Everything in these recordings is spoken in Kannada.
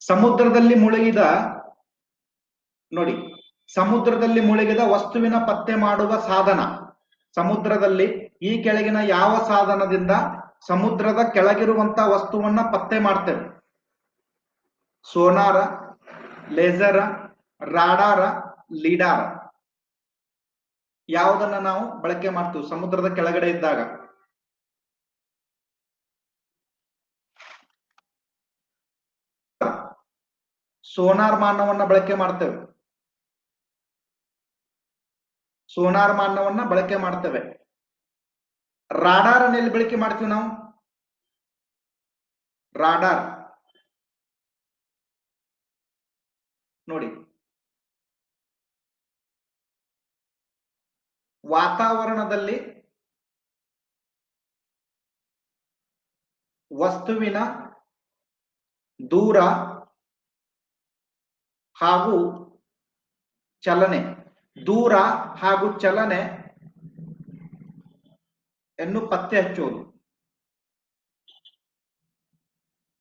ಸಮುದ್ರದಲ್ಲಿ ಮುಳುಗಿದ ನೋಡಿ, ಸಮುದ್ರದಲ್ಲಿ ಮುಳುಗಿದ ವಸ್ತುವಿನ ಪತ್ತೆ ಮಾಡುವ ಸಾಧನ. ಸಮುದ್ರದಲ್ಲಿ ಈ ಕೆಳಗಿನ ಯಾವ ಸಾಧನದಿಂದ ಸಮುದ್ರದ ಕೆಳಗಿರುವಂತ ವಸ್ತುವನ್ನ ಪತ್ತೆ ಮಾಡ್ತೇವೆ? ಸೋನಾರ, ಲೇಸರ, ರಾಡಾರ, ಲೀಡಾರ. ಯಾವುದನ್ನ ನಾವು ಬಳಕೆ ಮಾಡ್ತೀವಿ ಸಮುದ್ರದ ಕೆಳಗಡೆ ಇದ್ದಾಗ? ಸೋನಾರ್ ಮಾನವನ್ನ ಬಳಕೆ ಮಾಡ್ತೇವೆ. ಸೋನಾರ್ ಮಾನವನ್ನ ಬಳಕೆ ಮಾಡ್ತೇವೆ. ರಾಡಾರ್ ಅನ್ನ ಎಲ್ಲಿ ಬಳಕೆ ಮಾಡ್ತೀವಿ ನಾವು? ರಾಡಾರ್ ನೋಡಿ, ವಾತಾವರಣದಲ್ಲಿ ವಸ್ತುವಿನ ದೂರ ಹಾಗೂ ಚಲನೆ, ದೂರ ಹಾಗೂ ಚಲನೆ ಅನ್ನು ಪತ್ತೆ ಹಚ್ಚುವುದು.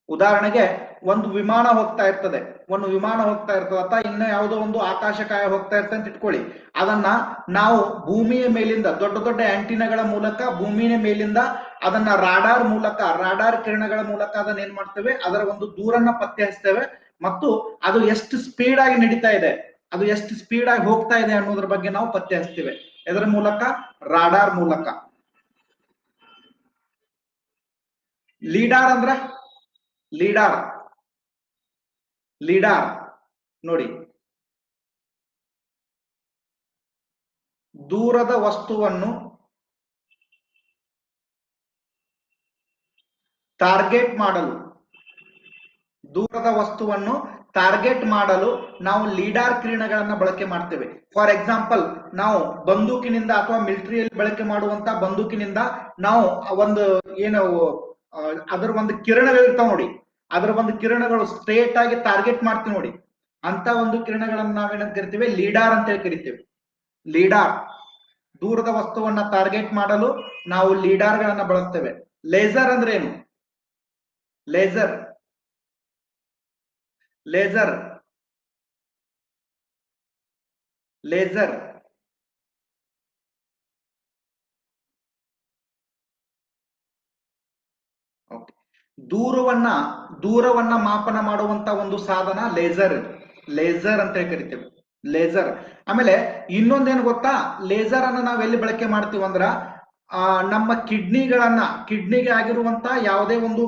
ಉದಾಹರಣೆಗೆ ಒಂದು ವಿಮಾನ ಹೋಗ್ತಾ ಇರ್ತದೆ, ಅಥವಾ ಇನ್ನ ಯಾವುದೋ ಒಂದು ಆಕಾಶಕಾಯ ಹೋಗ್ತಾ ಇರ್ತದೆ ಅಂತ ಇಟ್ಕೊಳ್ಳಿ. ಅದನ್ನ ನಾವು ಭೂಮಿಯ ಮೇಲಿಂದ ದೊಡ್ಡ ದೊಡ್ಡ ಆಂಟಿನಾಗಳ ಮೂಲಕ ಭೂಮಿಯ ಮೇಲಿಂದ ಅದನ್ನ ರಾಡಾರ್ ಕಿರಣಗಳ ಮೂಲಕ ಅದನ್ನ ಏನ್ ಮಾಡ್ತೇವೆ? ಅದರ ಒಂದು ದೂರನ್ನ ಪತ್ತೆ ಹಚ್ತೇವೆ ಮತ್ತು ಅದು ಎಷ್ಟು ಸ್ಪೀಡ್ ಆಗಿ ನಡೀತಾ ಇದೆ, ಅದು ಎಷ್ಟು ಸ್ಪೀಡ್ ಆಗಿ ಹೋಗ್ತಾ ಇದೆ ಅನ್ನೋದ್ರ ಬಗ್ಗೆ ನಾವು ಪತ್ತೆ ಹಚ್ತೇವೆ. ಇದರ ಮೂಲಕ? ರಾಡಾರ್ ಮೂಲಕ. ಲೀಡಾರ್ ಅಂದ್ರ ಲೀಡಾರ್ ನೋಡಿ, ದೂರದ ವಸ್ತುವನ್ನು ಟಾರ್ಗೆಟ್ ಮಾಡಲು ನಾವು ಲೀಡಾರ್ ಕಿರಣಗಳನ್ನ ಬಳಕೆ ಮಾಡ್ತೇವೆ. ಫಾರ್ ಎಕ್ಸಾಂಪಲ್, ನಾವು ಬಂದೂಕಿನಿಂದ ಅಥವಾ ಮಿಲಿಟರಿಯಲ್ಲಿ ಬಳಕೆ ಮಾಡುವಂತ ಬಂದೂಕಿನಿಂದ ನಾವು ಒಂದು ಏನು ಅದರ ಒಂದು ಕಿರಣಗಳಿರ್ತಾವ ನೋಡಿ, ಅದರ ಒಂದು ಕಿರಣಗಳು ಸ್ಟ್ರೇಟ್ ಆಗಿ ಟಾರ್ಗೆಟ್ ಮಾಡ್ತೀವಿ ನೋಡಿ, ಅಂತ ಒಂದು ಕಿರಣಗಳನ್ನ ನಾವೇನಂತ ಕರಿತೀವಿ? ಲೀಡಾರ್ ಅಂತ ಹೇಳಿ ಕರಿತೀವಿ. ಲೀಡಾರ್, ದೂರದ ವಸ್ತುವನ್ನ ಟಾರ್ಗೆಟ್ ಮಾಡಲು ನಾವು ಲೀಡಾರ್ ಗಳನ್ನ ಬಳಸ್ತೇವೆ. ಲೇಸರ್ ಅಂದ್ರೆ ಏನು? ಲೇಸರ್ ದೂರವನ್ನ ಮಾಪನ ಮಾಡುವಂತ ಒಂದು ಸಾಧನ ಲೇಸರ್ ಅಂತ ಹೇಳಿ ಕರಿತೇವೆ. ಲೇಸರ್. ಆಮೇಲೆ ಇನ್ನೊಂದೇನು ಗೊತ್ತಾ? ಲೇಸರ್ ಅನ್ನ ನಾವ್ ಎಲ್ಲಿ ಬಳಕೆ ಮಾಡ್ತೀವಿ ಅಂದ್ರ ನಮ್ಮ ಕಿಡ್ನಿಗೆ ಆಗಿರುವಂತ ಯಾವುದೇ ಒಂದು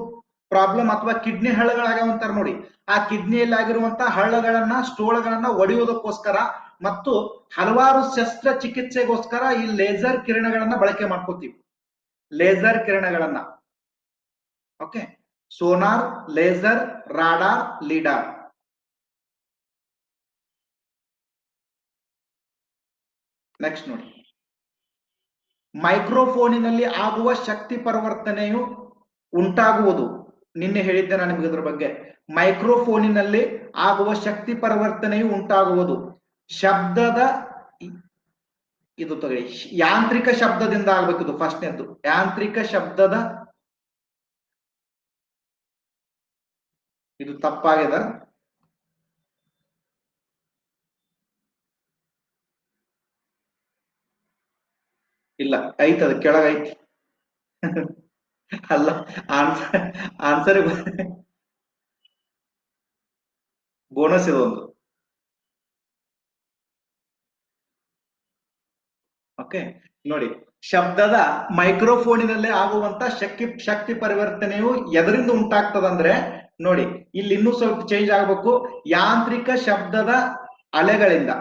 ಪ್ರಾಬ್ಲಮ್ ಅಥವಾ ಕಿಡ್ನಿ ಹಳ್ಳಗಳಾಗ್ಯಾವಂತಾರ ನೋಡಿ, ಆ ಕಿಡ್ನಿಯಲ್ಲಿ ಆಗಿರುವಂತ ಸ್ಟೋಳ್ಗಳನ್ನ ಒಡೆಯುವುದಕ್ಕೋಸ್ಕರ ಮತ್ತು ಹಲವಾರು ಶಸ್ತ್ರಚಿಕಿತ್ಸೆಗೋಸ್ಕರ ಈ ಲೇಸರ್ ಕಿರಣಗಳನ್ನ ಬಳಕೆ ಮಾಡ್ಕೋತೀವಿ. ಲೇಸರ್ ಕಿರಣಗಳನ್ನ. Okay, sonar, laser, radar, lidar. Next ನೋಡಿ, ಮೈಕ್ರೋಫೋನಿನಲ್ಲಿ ಆಗುವ ಶಕ್ತಿ ಪರಿವರ್ತನೆಯು ಉಂಟಾಗುವುದು. ನಿನ್ನೆ ಹೇಳಿದ್ದೆ ನಾನು ನಿಮ್ಗೆ ಇದ್ರ ಬಗ್ಗೆ. ಮೈಕ್ರೋಫೋನಿನಲ್ಲಿ ಆಗುವ ಶಕ್ತಿ ಪರಿವರ್ತನೆಯು ಉಂಟಾಗುವುದು ಶಬ್ದದ, ಇದು ತಗೊಳ್ಳಿ, ಯಾಂತ್ರಿಕ ಶಬ್ದದಿಂದ ಆಗ್ಬೇಕು. ಇದು ಫಸ್ಟ್ನೇದ್ದು, ಯಾಂತ್ರಿಕ ಶಬ್ದದ. ಇದು ತಪ್ಪಾಗಿದೆ. ಇಲ್ಲ, ಐತದ ಕೆಳಗೈತಿ. ಅಲ್ಲ, ಆನ್ಸರ್ ಬೋನಸ್ ಇದೊಂದು. ಓಕೆ ನೋಡಿ, ಶಬ್ದದ ಮೈಕ್ರೋಫೋನಿನಲ್ಲಿ ಆಗುವಂತ ಶಕ್ತಿ ಪರಿವರ್ತನೆಯು ಎದರಿಂದ ಉಂಟಾಗ್ತದಂದ್ರೆ ನೋಡಿ, ಇಲ್ಲಿ ಇನ್ನೂ ಸ್ವಲ್ಪ ಚೇಂಜ್ ಆಗಬೇಕು. ಯಾಂತ್ರಿಕ ಶಬ್ದದ ಅಲೆಗಳಿಂದ.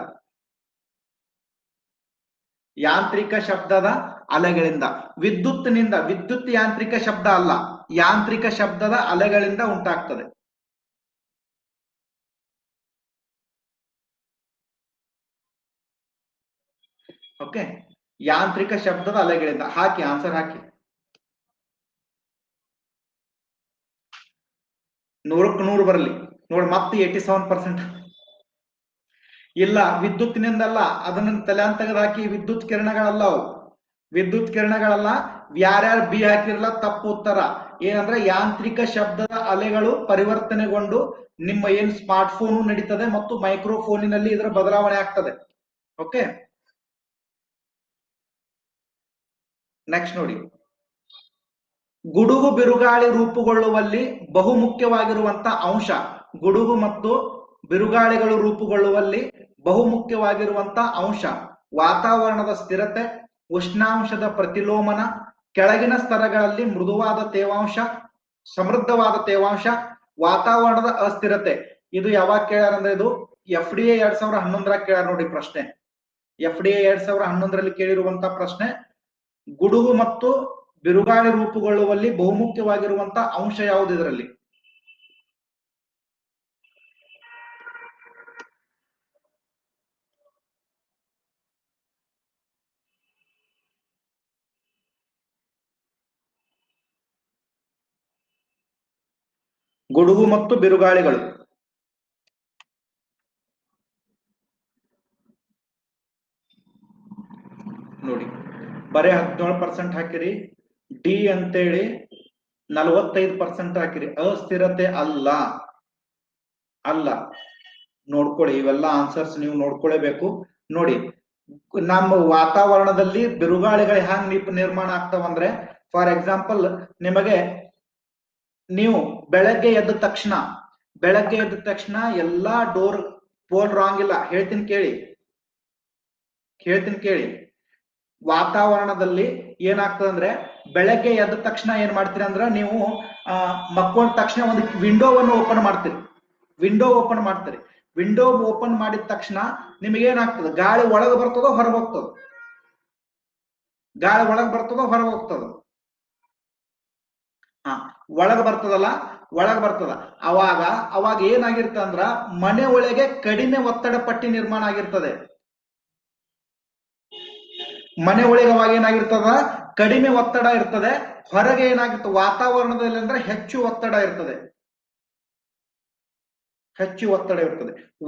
ವಿದ್ಯುತ್ ಯಾಂತ್ರಿಕ ಶಬ್ದ ಅಲ್ಲ, ಯಾಂತ್ರಿಕ ಶಬ್ದದ ಅಲೆಗಳಿಂದ ಉಂಟಾಗ್ತದೆ. ಓಕೆ, ಯಾಂತ್ರಿಕ ಶಬ್ದದ ಅಲೆಗಳಿಂದ. ಹಾಕಿ, ಆನ್ಸರ್ ಹಾಕಿ. 100ಕ್ಕೆ 100 ಬರಲಿ ನೋಡಿ. ಮತ್ತೆ 87%. ಇಲ್ಲ, ವಿದ್ಯುತ್ತಿನಿಂದಲ್ಲ, ಅದನ್ನ ತಲೆ ತೆಗೆದು ಹಾಕಿ. ವಿದ್ಯುತ್ ಕಿರಣಗಳಲ್ಲ, ಯಾರ್ಯಾರು ಬಿ ಹಾಕಿರಲ್ಲ ತಪ್ಪು ಉತ್ತರ. ಏನಂದ್ರೆ ಯಾಂತ್ರಿಕ ಶಬ್ದದ ಅಲೆಗಳು ಪರಿವರ್ತನೆಗೊಂಡು ನಿಮ್ಮ ಏನ್ ಸ್ಮಾರ್ಟ್ ಫೋನ್ ನಡೀತದೆ ಮತ್ತು ಮೈಕ್ರೋಫೋನಿನಲ್ಲಿ ಇದರ ಬದಲಾವಣೆ ಆಗ್ತದೆ. ಓಕೆ, ನೆಕ್ಸ್ಟ್ ನೋಡಿ, ಗುಡುಗು ಬಿರುಗಾಳಿ ರೂಪುಗೊಳ್ಳುವಲ್ಲಿ ಬಹುಮುಖ್ಯವಾಗಿರುವಂತ ಅಂಶ. ಗುಡುಗು ಮತ್ತು ಬಿರುಗಾಳಿಗಳು ರೂಪುಗೊಳ್ಳುವಲ್ಲಿ ಬಹುಮುಖ್ಯವಾಗಿರುವಂತ ಅಂಶ ವಾತಾವರಣದ ಸ್ಥಿರತೆ, ಉಷ್ಣಾಂಶದ ಪ್ರತಿಲೋಮನ, ಕೆಳಗಿನ ಸ್ತರಗಳಲ್ಲಿ ಮೃದುವಾದ ತೇವಾಂಶ, ಸಮೃದ್ಧವಾದ ತೇವಾಂಶ, ವಾತಾವರಣದ ಅಸ್ಥಿರತೆ. ಇದು ಯಾವಾಗ ಕೇಳ್ಯಾರ ಅಂದ್ರೆ ಇದು FDA 2011 ಕೇಳ್ಯಾರ ನೋಡಿ ಪ್ರಶ್ನೆ. FDA 2011 ಕೇಳಿರುವಂತ ಪ್ರಶ್ನೆ, ಗುಡುಗು ಮತ್ತು ಬಿರುಗಾಳಿ ರೂಪುಗೊಳ್ಳುವಲ್ಲಿ ಬಹುಮುಖ್ಯವಾಗಿರುವಂತ ಅಂಶ ಯಾವುದು ಇದರಲ್ಲಿ? ಗುಡುಗು ಮತ್ತು ಬಿರುಗಾಳಿಗಳು. ನೋಡಿ, ಬರೀ 17% ಹಾಕಿರಿ. ಡಿ ಅಂತೇಳಿ 45% ಹಾಕಿರಿ. ಅಸ್ಥಿರತೆ ಅಲ್ಲ, ಅಲ್ಲ. ನೋಡ್ಕೊಳ್ಳಿ, ಇವೆಲ್ಲ ಆನ್ಸರ್ಸ್ ನೀವು ನೋಡ್ಕೊಳ್ಳೇಬೇಕು. ನೋಡಿ, ನಮ್ಮ ವಾತಾವರಣದಲ್ಲಿ ಬಿರುಗಾಳಿಗಳು ಹ್ಯಾಂಗ್ ನಿರ್ಮಾಣ ಆಗ್ತಾವಂದ್ರೆ, ಫಾರ್ ಎಕ್ಸಾಂಪಲ್ ನಿಮಗೆ ನೀವು ಬೆಳಗ್ಗೆ ಎದ್ದ ತಕ್ಷಣ ಎಲ್ಲಾ ಡೋರ್ ಪೋಲ್ ರಾಂಗ್ ಇಲ್ಲ. ಹೇಳ್ತೀನಿ ಕೇಳಿ. ವಾತಾವರಣದಲ್ಲಿ ಏನಾಗ್ತದೆ ಅಂದ್ರೆ, ಬೆಳಗ್ಗೆ ಎದ್ದ ತಕ್ಷಣ ಏನ್ ಮಾಡ್ತೀರಿ ಅಂದ್ರೆ, ನೀವು ಮಕ್ಕೊಂಡ ತಕ್ಷಣ ಒಂದು ವಿಂಡೋವನ್ನು ಓಪನ್ ಮಾಡ್ತೀರಿ. ವಿಂಡೋ ಓಪನ್ ಮಾಡಿದ ತಕ್ಷಣ ನಿಮಗೆ ಏನಾಗ್ತದೆ? ಗಾಳಿ ಒಳಗೆ ಬರ್ತದೋ ಹೊರಗೆ ಹೋಗ್ತದೋ? ಗಾಳಿ ಒಳಗೆ ಬರ್ತದೋ ಹೊರಗೆ ಹೋಗ್ತದೋ? ಒಳಗೆ ಬರ್ತದಲ್ಲ, ಒಳಗೆ ಬರ್ತದ. ಅವಾಗ ಏನಾಗಿರ್ತದೆ ಅಂದ್ರ, ಮನೆ ಒಳಗೆ ಕಡಿಮೆ ಒತ್ತಡ ಪಟ್ಟಿ ನಿರ್ಮಾಣ ಆಗಿರ್ತದೆ. ಮನೆ ಒಳಗೆ ಅವಾಗ ಏನಾಗಿರ್ತದ? ಕಡಿಮೆ ಒತ್ತಡ ಇರ್ತದೆ. ಹೊರಗೆ ಏನಾಗಿರ್ತದೆ? ವಾತಾವರಣದಲ್ಲಿ ಅಂದ್ರೆ ಹೆಚ್ಚು ಒತ್ತಡ ಇರ್ತದೆ.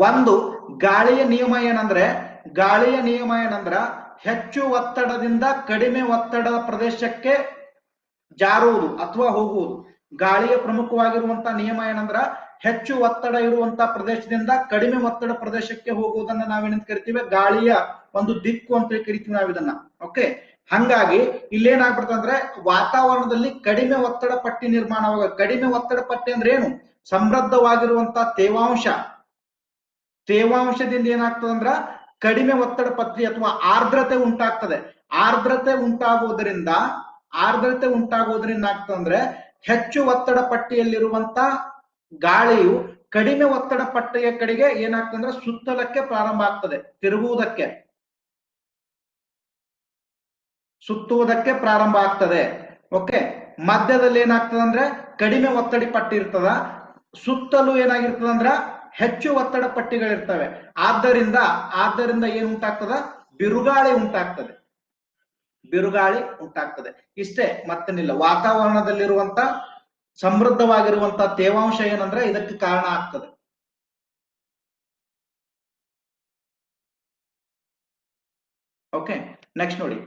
ಒಂದು ಗಾಳಿಯ ನಿಯಮ ಏನಂದ್ರೆ, ಹೆಚ್ಚು ಒತ್ತಡದಿಂದ ಕಡಿಮೆ ಒತ್ತಡದ ಪ್ರದೇಶಕ್ಕೆ ಜಾರುವುದು ಅಥವಾ ಹೋಗುವುದು. ಗಾಳಿಯ ಪ್ರಮುಖವಾಗಿರುವಂತಹ ನಿಯಮ ಏನಂದ್ರ, ಹೆಚ್ಚು ಒತ್ತಡ ಇರುವಂತಹ ಪ್ರದೇಶದಿಂದ ಕಡಿಮೆ ಒತ್ತಡ ಪ್ರದೇಶಕ್ಕೆ ಹೋಗುವುದನ್ನ ನಾವೇನಂತ ಕರಿತೀವಿ? ಗಾಳಿಯ ಒಂದು ದಿಕ್ಕು ಅಂತ ಕರಿತೀವಿ ನಾವು ಇದನ್ನ. ಓಕೆ, ಹಂಗಾಗಿ ಇಲ್ಲೇನಾಗ್ಬಿಡ್ತಂದ್ರೆ, ವಾತಾವರಣದಲ್ಲಿ ಕಡಿಮೆ ಒತ್ತಡ ಪಟ್ಟಿ ನಿರ್ಮಾಣವಾಗ. ಕಡಿಮೆ ಒತ್ತಡ ಪಟ್ಟಿ ಅಂದ್ರೆ ಏನು? ಸಮೃದ್ಧವಾಗಿರುವಂತಹ ತೇವಾಂಶದಿಂದ ಏನಾಗ್ತದಂದ್ರ ಕಡಿಮೆ ಒತ್ತಡ ಪಟ್ಟಿ ಅಥವಾ ಆರ್ದ್ರತೆ ಉಂಟಾಗ್ತದೆ. ಆರ್ದ್ರತೆ ಉಂಟಾಗೋದ್ರಿಂದ ಆಗ್ತದಂದ್ರೆ, ಹೆಚ್ಚು ಒತ್ತಡ ಪಟ್ಟಿಯಲ್ಲಿರುವಂತ ಗಾಳಿಯು ಕಡಿಮೆ ಒತ್ತಡ ಪಟ್ಟಿಯ ಕಡೆಗೆ ಏನಾಗ್ತದಂದ್ರೆ ಸುತ್ತಲಕ್ಕೆ ಪ್ರಾರಂಭ ಆಗ್ತದೆ, ಸುತ್ತುವುದಕ್ಕೆ ಪ್ರಾರಂಭ ಆಗ್ತದೆ. ಓಕೆ, ಮಧ್ಯದಲ್ಲಿ ಏನಾಗ್ತದಂದ್ರೆ ಕಡಿಮೆ ಒತ್ತಡ ಪಟ್ಟಿ ಇರ್ತದ, ಸುತ್ತಲೂ ಏನಾಗಿರ್ತದಂದ್ರ ಹೆಚ್ಚು ಒತ್ತಡ ಪಟ್ಟಿಗಳಿರ್ತವೆ. ಆದ್ದರಿಂದ ಏನು ಉಂಟಾಗ್ತದ? ಬಿರುಗಾಳಿ ಉಂಟಾಗ್ತದೆ. ಇಷ್ಟೇ, ಮತ್ತೇನಿಲ್ಲ. ವಾತಾವರಣದಲ್ಲಿರುವಂತ ಸಮೃದ್ಧವಾಗಿರುವಂತ ತೇವಾಂಶ ಏನಂದ್ರೆ ಇದಕ್ಕೆ ಕಾರಣ ಆಗ್ತದೆ. ಓಕೆ, ನೆಕ್ಸ್ಟ್ ನೋಡಿ,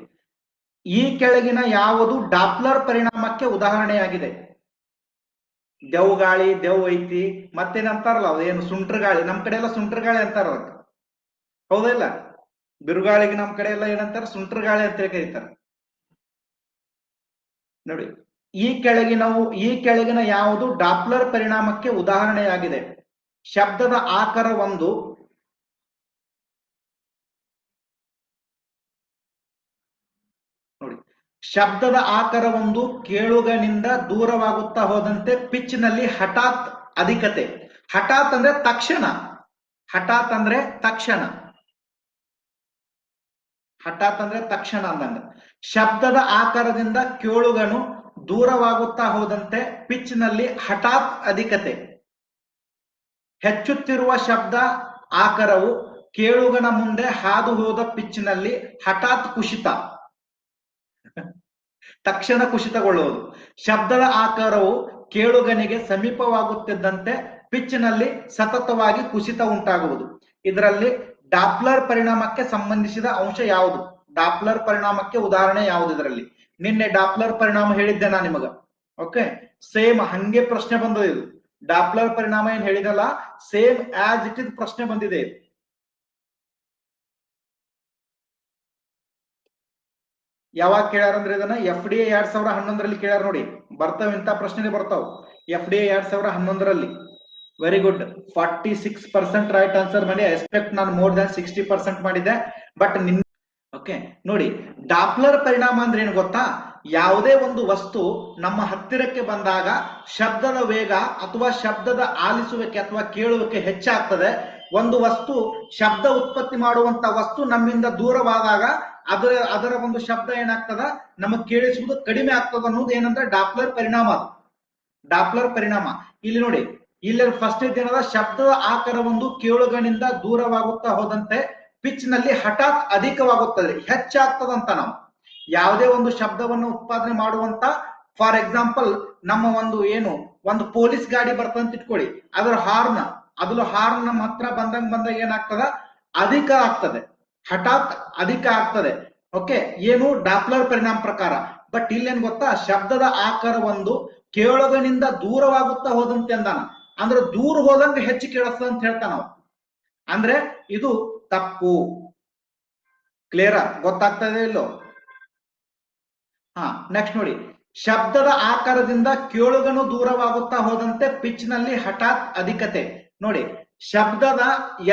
ಈ ಕೆಳಗಿನ ಯಾವುದು ಡಾಪ್ಲರ್ ಪರಿಣಾಮಕ್ಕೆ ಉದಾಹರಣೆಯಾಗಿದೆ? ದೆವ್ಗಾಳಿ, ದೆವ್ ಐತಿ, ಮತ್ತೇನಂತಾರಲ್ಲ ಅದೇನು ಸುಂಟ್ರ ಗಾಳಿ. ನಮ್ ಕಡೆ ಎಲ್ಲ ಸುಂಟ್ರ ಗಾಳಿ ಅಂತಾರ, ಹೌದಿಲ್ಲ? ಬಿರುಗಾಳಿಗೆ ನಮ್ ಕಡೆ ಎಲ್ಲ ಏನಂತಾರ? ಸುಂಟ್ರ ಗಾಳಿ ಅಂತ ಕರೀತಾರ. ನೋಡಿ, ಈ ಕೆಳಗಿನ ಯಾವುದು ಡಾಪ್ಲರ್ ಪರಿಣಾಮಕ್ಕೆ ಉದಾಹರಣೆಯಾಗಿದೆ? ಶಬ್ದದ ಆಕಾರ ಒಂದು, ನೋಡಿ, ಶಬ್ದದ ಆಕಾರ ಒಂದು ಕೇಳುಗನಿಂದ ದೂರವಾಗುತ್ತಾ ಹೋದಂತೆ ಪಿಚ್ ನಲ್ಲಿ ಹಠಾತ್ ಅಧಿಕತೆ. ಹಠಾತ್ ಅಂದ್ರೆ ತಕ್ಷಣ, ಅಂದಂಗ. ಶಬ್ದದ ಆಕಾರದಿಂದ ಕೇಳುಗನು ದೂರವಾಗುತ್ತಾ ಹೋದಂತೆ ಪಿಚ್ ನಲ್ಲಿ ಹಠಾತ್ ಅಧಿಕತೆ. ಹೆಚ್ಚುತ್ತಿರುವ ಶಬ್ದ ಆಕಾರವು ಕೇಳುಗನ ಮುಂದೆ ಹಾದು ಹೋದ ಪಿಚ್ ನಲ್ಲಿ ಹಠಾತ್ ಕುಸಿತ, ತಕ್ಷಣ ಕುಸಿತಗೊಳ್ಳುವುದು. ಶಬ್ದದ ಆಕಾರವು ಕೇಳುಗನಿಗೆ ಸಮೀಪವಾಗುತ್ತಿದ್ದಂತೆ ಪಿಚ್ ನಲ್ಲಿ ಸತತವಾಗಿ ಕುಸಿತ ಉಂಟಾಗುವುದು. ಇದರಲ್ಲಿ ಡಾಪ್ಲರ್ ಪರಿಣಾಮಕ್ಕೆ ಸಂಬಂಧಿಸಿದ ಅಂಶ ಯಾವುದು? ಡಾಪ್ಲರ್ ಪರಿಣಾಮಕ್ಕೆ ಉದಾಹರಣೆ ಯಾವುದು? ಇದರಲ್ಲಿ ನಿನ್ನೆ ಡಾಪ್ಲರ್ ಪರಿಣಾಮ ಹೇಳಿದ್ದೆ ನಾ ನಿಮಗ. ಓಕೆ, ಸೇಮ್ ಹಂಗೆ ಪ್ರಶ್ನೆ ಬಂದದ ಇದು. ಡಾಪ್ಲರ್ ಪರಿಣಾಮ ಏನ್ ಹೇಳಿದಲ್ಲ, ಸೇಮ್ ಆಸ್ ಇಟ್ ಇಸ್ ಪ್ರಶ್ನೆ ಬಂದಿದೆ. ಯಾವಾಗ ಕೇಳ್ಯಾರಂದ್ರೆ ಇದನ್ನ FDA 2011ರಲ್ಲಿ ಕೇಳ್ಯಾರ ನೋಡಿ. ಬರ್ತಾವ ಇಂಥ ಪ್ರಶ್ನೆ ಬರ್ತಾವ FDA 2011ರಲ್ಲಿ. ವೆರಿ ಗುಡ್, 46% ರೈಟ್ ಆನ್ಸರ್ ಮಾಡಿ. ಎಕ್ಸ್ಪೆಕ್ಟ್ ನಾನು ಮೋರ್ ದನ್ 60% ಮಾಡಿದ್ದೆ. ಬಟ್ ಓಕೆ ನೋಡಿ, ಡಾಪ್ಲರ್ ಪರಿಣಾಮ ಅಂದ್ರೆ ಏನು ಗೊತ್ತಾ? ಯಾವುದೇ ಒಂದು ವಸ್ತು ನಮ್ಮ ಹತ್ತಿರಕ್ಕೆ ಬಂದಾಗ ಶಬ್ದದ ವೇಗ ಅಥವಾ ಶಬ್ದದ ಆಲಿಸುವಿಕೆ ಅಥವಾ ಕೇಳುವಿಕೆ ಹೆಚ್ಚಾಗ್ತದೆ. ಒಂದು ವಸ್ತು ಶಬ್ದ ಉತ್ಪತ್ತಿ ಮಾಡುವಂತ ವಸ್ತು ನಮ್ಮಿಂದ ದೂರವಾದಾಗ ಅದರ ಒಂದು ಶಬ್ದ ಏನಾಗ್ತದ, ನಮಗ್ ಕೇಳಿಸುವುದು ಕಡಿಮೆ ಆಗ್ತದ ಅನ್ನೋದು ಏನಂದ್ರೆ ಡಾಪ್ಲರ್ ಪರಿಣಾಮ. ಡಾಪ್ಲರ್ ಪರಿಣಾಮ ಇಲ್ಲಿ ನೋಡಿ, ಇಲ್ಲಿ ಫಸ್ಟ್ ಏನದ, ಶಬ್ದದ ಆಕಾರ ಒಂದು ಕೇಳುಗನಿಂದ ದೂರವಾಗುತ್ತಾ ಹೋದಂತೆ ಪಿಚ್ ನಲ್ಲಿ ಹಠಾತ್ ಅಧಿಕವಾಗುತ್ತದೆ, ಹೆಚ್ಚಾಗ್ತದಂತ. ನಾವು ಯಾವುದೇ ಒಂದು ಶಬ್ದವನ್ನು ಉತ್ಪಾದನೆ ಮಾಡುವಂತ, ಫಾರ್ ಎಕ್ಸಾಂಪಲ್ ನಮ್ಮ ಒಂದು ಪೊಲೀಸ್ ಗಾಡಿ ಬರ್ತಂತ ಇಟ್ಕೊಳ್ಳಿ, ಅದರ ಹಾರ್ನ್ ನಮ್ಮ ಹತ್ರ ಬಂದಾಗ ಏನಾಗ್ತದ, ಅಧಿಕ ಆಗ್ತದೆ, ಹಠಾತ್ ಅಧಿಕ ಆಗ್ತದೆ. ಓಕೆ, ಏನು ಡಾಪ್ಲರ್ ಪರಿಣಾಮ ಪ್ರಕಾರ. ಬಟ್ ಇಲ್ಲೇನ್ ಗೊತ್ತಾ, ಶಬ್ದದ ಆಕಾರ ಒಂದು ಕೇಳುಗನಿಂದ ದೂರವಾಗುತ್ತಾ ಹೋದಂತೆ ಅಂದಾನ, ಅಂದ್ರೆ ದೂರ ಹೋದಂಗೆ ಹೆಚ್ಚು ಕೇಳಿಸ್ತದ ಅಂತ ಹೇಳ್ತಾ ನಾವು. ಅಂದ್ರೆ ಇದು ತಪ್ಪು. ಕ್ಲಿಯರ್ ಗೊತ್ತಾಗ್ತದೆ ಇಲ್ಲೋ? ನೆಕ್ಸ್ಟ್ ನೋಡಿ, ಶಬ್ದದ ಆಕಾರದಿಂದ ಕೇಳುಗನು ದೂರವಾಗುತ್ತಾ ಹೋದಂತೆ ಪಿಚ್ ನಲ್ಲಿ ಹಠಾತ್ ಅಧಿಕತೆ. ನೋಡಿ,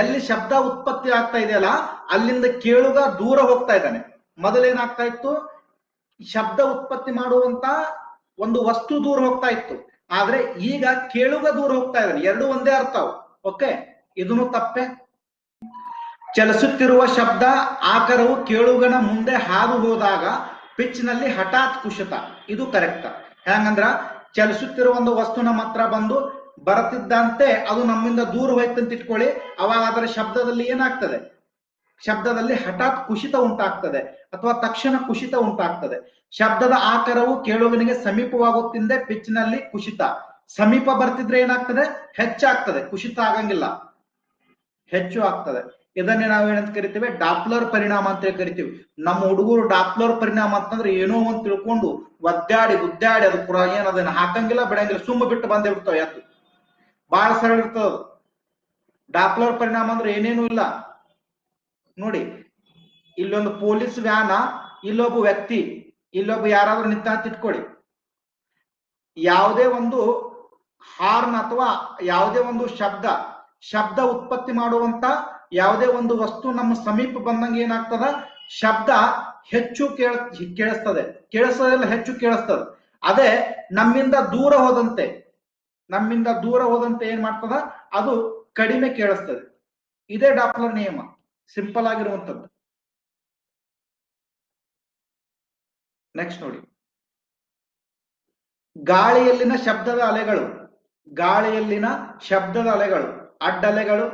ಎಲ್ಲಿ ಶಬ್ದ ಉತ್ಪತ್ತಿ ಆಗ್ತಾ ಇದೆಯಲ್ಲ ಅಲ್ಲಿಂದ ಕೇಳುಗ ದೂರ ಹೋಗ್ತಾ ಇದ್ದಾನೆ. ಮೊದಲೇನಾಗ್ತಾ ಇತ್ತು, ಶಬ್ದ ಉತ್ಪತ್ತಿ ಮಾಡುವಂತ ಒಂದು ವಸ್ತು ದೂರ ಹೋಗ್ತಾ ಇತ್ತು, ಆದ್ರೆ ಈಗ ಕೇಳುಗ ದೂರ ಹೋಗ್ತಾ ಇದ್ದಾನೆ. ಎರಡು ಒಂದೇ ಅರ್ಥವು. ಓಕೆ, ಇದನ್ನು ತಪ್ಪೆ. ಚಲಿಸುತ್ತಿರುವ ಶಬ್ದ ಆಕಾರವು ಕೇಳುಗನ ಮುಂದೆ ಹಾದು ಹೋದಾಗ ಪಿಚ್ ನಲ್ಲಿ ಹಠಾತ್ ಕುಸಿತ. ಇದು ಕರೆಕ್ಟ್. ಹೆಂಗಂದ್ರ, ಚಲಿಸುತ್ತಿರುವ ಒಂದು ವಸ್ತು ನಮ್ಮ ಹತ್ರ ಬಂದು ಬರುತ್ತಿದ್ದಂತೆ ಅದು ನಮ್ಮಿಂದ ದೂರ ಹೋಯ್ತಂತ ಇಟ್ಕೊಳ್ಳಿ, ಅವಾಗ ಅದರ ಶಬ್ದದಲ್ಲಿ ಏನಾಗ್ತದೆ, ಶಬ್ದದಲ್ಲಿ ಹಠಾತ್ ಕುಸಿತ ಉಂಟಾಗ್ತದೆ ಅಥವಾ ತಕ್ಷಣ ಕುಸಿತ ಉಂಟಾಗ್ತದೆ. ಶಬ್ದದ ಆಕಾರವು ಕೇಳುಗನಿಗೆ ಸಮೀಪವಾಗುತ್ತಿದ್ದೆ ಪಿಚ್ ನಲ್ಲಿ ಕುಸಿತ. ಸಮೀಪ ಬರ್ತಿದ್ರೆ ಏನಾಗ್ತದೆ, ಹೆಚ್ಚಾಗ್ತದೆ, ಕುಸಿತ ಆಗಂಗಿಲ್ಲ, ಹೆಚ್ಚು ಆಗ್ತದೆ. ಇದನ್ನೇ ನಾವೇನಂತ ಕರಿತೀವಿ, ಡಾಪ್ಲರ್ ಪರಿಣಾಮ ಅಂತ ಕರಿತೀವಿ. ನಮ್ಮ ಹುಡುಗರು ಡಾಪ್ಲರ್ ಪರಿಣಾಮ ಅಂತಂದ್ರೆ ಏನೋ ಅಂತ ತಿಳ್ಕೊಂಡು ಒದ್ದಾಡಿ ಗುದ್ದಾಡಿ ಅದು ಪುರ ಏನದನ್ನ ಹಾಕಂಗಿಲ್ಲ ಬಿಡಂಗಿಲ್ಲ, ಸುಮ್ಮ ಬಿಟ್ಟು ಬಂದೇ ಬಿಡ್ತಾವ. ಯಾಕೆ? ಬಹಳ ಸರಳ ಇರ್ತದ. ಡಾಪ್ಲರ್ ಪರಿಣಾಮ ಅಂದ್ರೆ ಏನೇನು ಇಲ್ಲ ನೋಡಿ. ಇಲ್ಲೊಂದು ಪೊಲೀಸ್ ವ್ಯಾನ, ಇಲ್ಲೊಬ್ಬ ವ್ಯಕ್ತಿ, ಇಲ್ಲೊಬ್ಬ ಯಾರಾದ್ರೂ ನಿಂತ ಅಂತ ಇಟ್ಕೊಳ್ಳಿ, ಯಾವುದೇ ಒಂದು ಹಾರ್ನ್ ಅಥವಾ ಯಾವುದೇ ಒಂದು ಶಬ್ದ ಉತ್ಪತ್ತಿ ಮಾಡುವಂತ ಯಾವುದೇ ಒಂದು ವಸ್ತು ನಮ್ಮ ಸಮೀಪ ಬಂದಂಗೆ ಏನಾಗ್ತದ, ಶಬ್ದ ಹೆಚ್ಚು ಕೇಳಿಸ್ತದೆ, ಹೆಚ್ಚು ಕೇಳಿಸ್ತದೆ. ಅದೇ ನಮ್ಮಿಂದ ದೂರ ಹೋದಂತೆ ಏನ್ ಮಾಡ್ತದ, ಅದು ಕಡಿಮೆ ಕೇಳಿಸ್ತದೆ. ಇದೇ ಡಾಪ್ಲರ್ ನಿಯಮ, ಸಿಂಪಲ್ ಆಗಿರುವಂತದ್ದು. ನೆಕ್ಸ್ಟ್ ನೋಡಿ, ಗಾಳಿಯಲ್ಲಿನ ಶಬ್ದದ ಅಲೆಗಳು, ಅಡ್ಡಲೆಗಳು,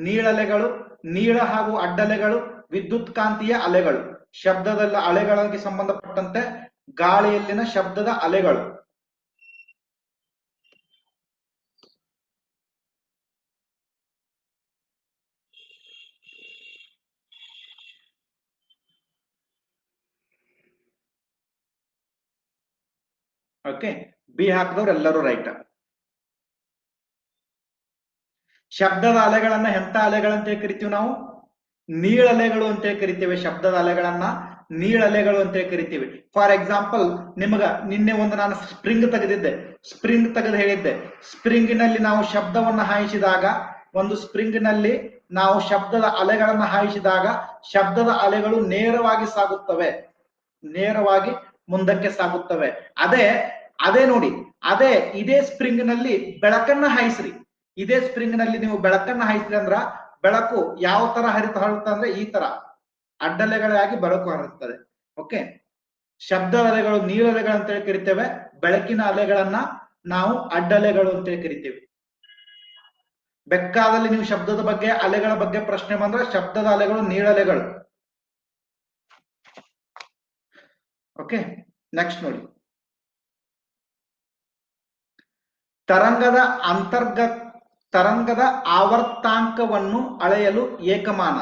ನೀಳಲೆಗಳು, ನೀಳ ಹಾಗೂ ಅಡ್ಡಲೆಗಳು, ವಿದ್ಯುತ್ ಕಾಂತೀಯ ಅಲೆಗಳು. ಶಬ್ದದ ಅಲೆಗಳಿಗೆ ಸಂಬಂಧಪಟ್ಟಂತೆ ಗಾಳಿಯಲ್ಲಿನ ಶಬ್ದದ ಅಲೆಗಳು. ಓಕೆ, ಬಿ ಹಾಕಿದವ್ರು ಎಲ್ಲರೂ ರೈಟ್. ಶಬ್ದದ ಅಲೆಗಳನ್ನ ಎಂತ ಅಲೆಗಳಂತ ಕರಿತೀವಿ ನಾವು? ನೀಳಲೆಗಳು ಅಂತ ಕರಿತೇವೆ. ಶಬ್ದದ ಅಲೆಗಳನ್ನ ನೀಳಲೆಗಳು ಅಂತ ಕರಿತೀವಿ. ಫಾರ್ ಎಕ್ಸಾಂಪಲ್, ನಿನ್ನೆ ನಾನು ಸ್ಪ್ರಿಂಗ್ ತೆಗೆದು ಹೇಳಿದ್ದೆ. ಸ್ಪ್ರಿಂಗಿನಲ್ಲಿ ನಾವು ಶಬ್ದವನ್ನ ಹಾಯಿಸಿದಾಗ, ಒಂದು ಸ್ಪ್ರಿಂಗಿನಲ್ಲಿ ನಾವು ಶಬ್ದದ ಅಲೆಗಳನ್ನ ಹಾಯಿಸಿದಾಗ ಶಬ್ದದ ಅಲೆಗಳು ನೇರವಾಗಿ ಸಾಗುತ್ತವೆ, ನೇರವಾಗಿ ಮುಂದಕ್ಕೆ ಸಾಗುತ್ತವೆ. ಅದೇ ನೋಡಿ, ಇದೇ ಸ್ಪ್ರಿಂಗ್ ನಲ್ಲಿ ಬೆಳಕನ್ನ ಹಾಯಿಸ್ರಿ. ಇದೇ ಸ್ಪ್ರಿಂಗ್ ನಲ್ಲಿ ನೀವು ಬೆಳಕನ್ನ ಹಾಯಿಸ್ರಿ ಅಂದ್ರ ಬೆಳಕು ಯಾವ ತರ ಹರಡುತ್ತೆ ಅಂದ್ರೆ ಈ ತರ ಅಡ್ಡಲೆಗಳಾಗಿ ಬೆಳಕು ಹರಡುತ್ತದೆ. ಓಕೆ, ಶಬ್ದದ ಅಲೆಗಳು ನೀಳಲೆಗಳು ಅಂತ ಕರಿತೇವೆ, ಬೆಳಕಿನ ಅಲೆಗಳನ್ನ ನಾವು ಅಡ್ಡಲೆಗಳು ಅಂತ ಕರಿತೇವೆ. ಬೆಕ್ಕಾದಲ್ಲಿ ನೀವು ಶಬ್ದದ ಬಗ್ಗೆ, ಅಲೆಗಳ ಬಗ್ಗೆ ಪ್ರಶ್ನೆ ಬಂದ್ರೆ ಶಬ್ದದ ಅಲೆಗಳು ನೀಳಲೆಗಳು. ಓಕೆ, ನೆಕ್ಸ್ಟ್ ನೋಡಿ, ತರಂಗದ ಆವರ್ತಾಂಕವನ್ನು ಅಳೆಯಲು ಏಕಮಾನ.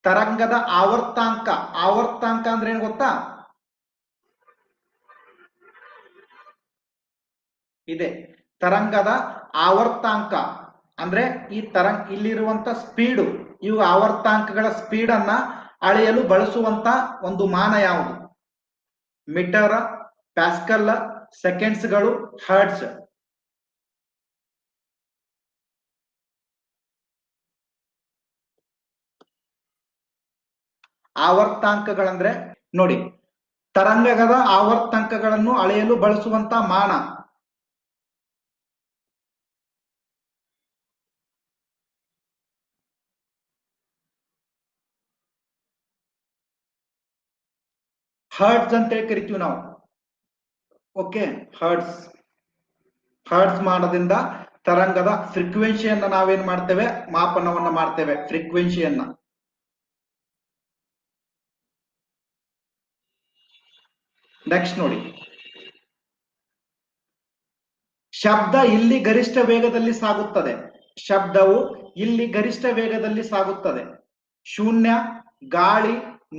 ತರಂಗದ ಆವರ್ತಾಂಕ ಅಂದ್ರೆ ಏನು ಗೊತ್ತಾ? ಇದೆ. ತರಂಗದ ಆವರ್ತಾಂಕ ಅಂದ್ರೆ ಈ ಇಲ್ಲಿರುವಂತ ಸ್ಪೀಡು, ಇವು ಆವರ್ತಾಂಕಗಳ ಸ್ಪೀಡ್ ಅನ್ನ ಅಳೆಯಲು ಬಳಸುವಂತ ಒಂದು ಮಾನ ಯಾವುದು? ಮೀಟರ್, ಪ್ಯಾಸ್ಕಲ್, ಸೆಕೆಂಡ್ಸ್ಗಳು, ಹರ್ಟ್ಸ್. ಆವರ್ತಾಂಕಗಳಂದ್ರೆ ನೋಡಿ, ತರಂಗದ ಆವರ್ತಂಕಗಳನ್ನು ಅಳೆಯಲು ಬಳಸುವಂತ ಮಾನ. ಹರ್ಟ್ಸ್ ಅಂತ ಕರಿತೀವಿ ನಾವು. Okay, hertz. ಹರ್ಟ್ಸ್ ಮಾನದಿಂದ ತರಂಗದ ಫ್ರೀಕ್ವೆನ್ಸಿಯನ್ನ ನಾವೇನ್ ಮಾಡ್ತೇವೆ? ಮಾಪನವನ್ನ ಮಾಡ್ತೇವೆ, ಫ್ರೀಕ್ವೆನ್ಸಿಯನ್ನ. ನೆಕ್ಸ್ಟ್ ನೋಡಿ, ಶಬ್ದ ಇಲ್ಲಿ ಗರಿಷ್ಠ ವೇಗದಲ್ಲಿ ಸಾಗುತ್ತದೆ. ಶಬ್ದವು ಇಲ್ಲಿ ಗರಿಷ್ಠ ವೇಗದಲ್ಲಿ ಸಾಗುತ್ತದೆ. ಶೂನ್ಯ, ಗಾಳಿ,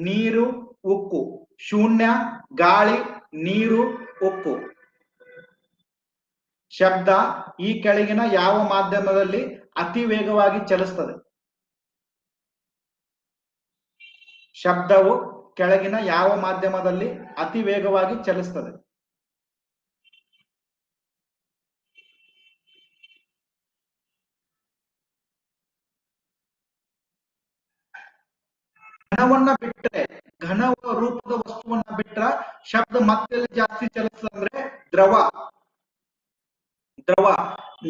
ನೀರು, ಉಕ್ಕು. ಶೂನ್ಯ, ಗಾಳಿ, ನೀರು, ಉಕ್ಕು. ಶಬ್ದ ಈ ಕೆಳಗಿನ ಯಾವ ಮಾಧ್ಯಮದಲ್ಲಿ ಅತಿ ವೇಗವಾಗಿ ಚಲಿಸುತ್ತದೆ? ಶಬ್ದವು ಕೆಳಗಿನ ಯಾವ ಮಾಧ್ಯಮದಲ್ಲಿ ಅತಿ ವೇಗವಾಗಿ ಚಲಿಸುತ್ತದೆ? ಘನವನ್ನ ಬಿಟ್ಟರೆ, ಘನ ರೂಪದ ವಸ್ತುವನ್ನ ಬಿಟ್ರ ಶಬ್ದ ಮತ್ತೆ ಜಾಸ್ತಿ ಚಲಿಸ್ತದೆ ಅಂದ್ರೆ ದ್ರವ. ದ್ರವ